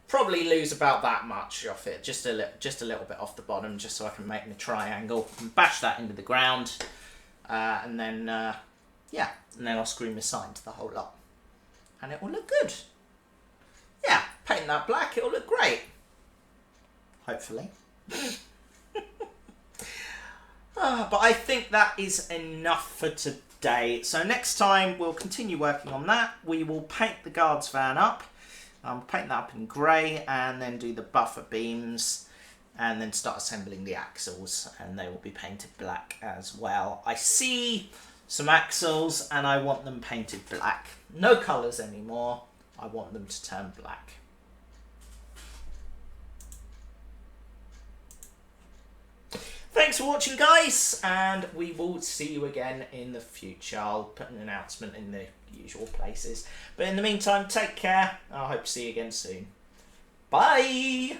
Probably lose about that much off it, just a little bit off the bottom, just so I can make the triangle and bash that into the ground, and then yeah, and then I'll screw my sign to the whole lot, and it will look good. Yeah, paint that black, it'll look great. Hopefully. But I think that is enough for today. So next time we'll continue working on that. We will paint the guards van up. Paint that up in grey and then do the buffer beams and then start assembling the axles, and they will be painted black as well. I see some axles and I want them painted black. No colours anymore. I want them to turn black. Thanks for watching, guys, and we will see you again in the future. I'll put an announcement in the usual places. But in the meantime, take care. I hope to see you again soon. Bye!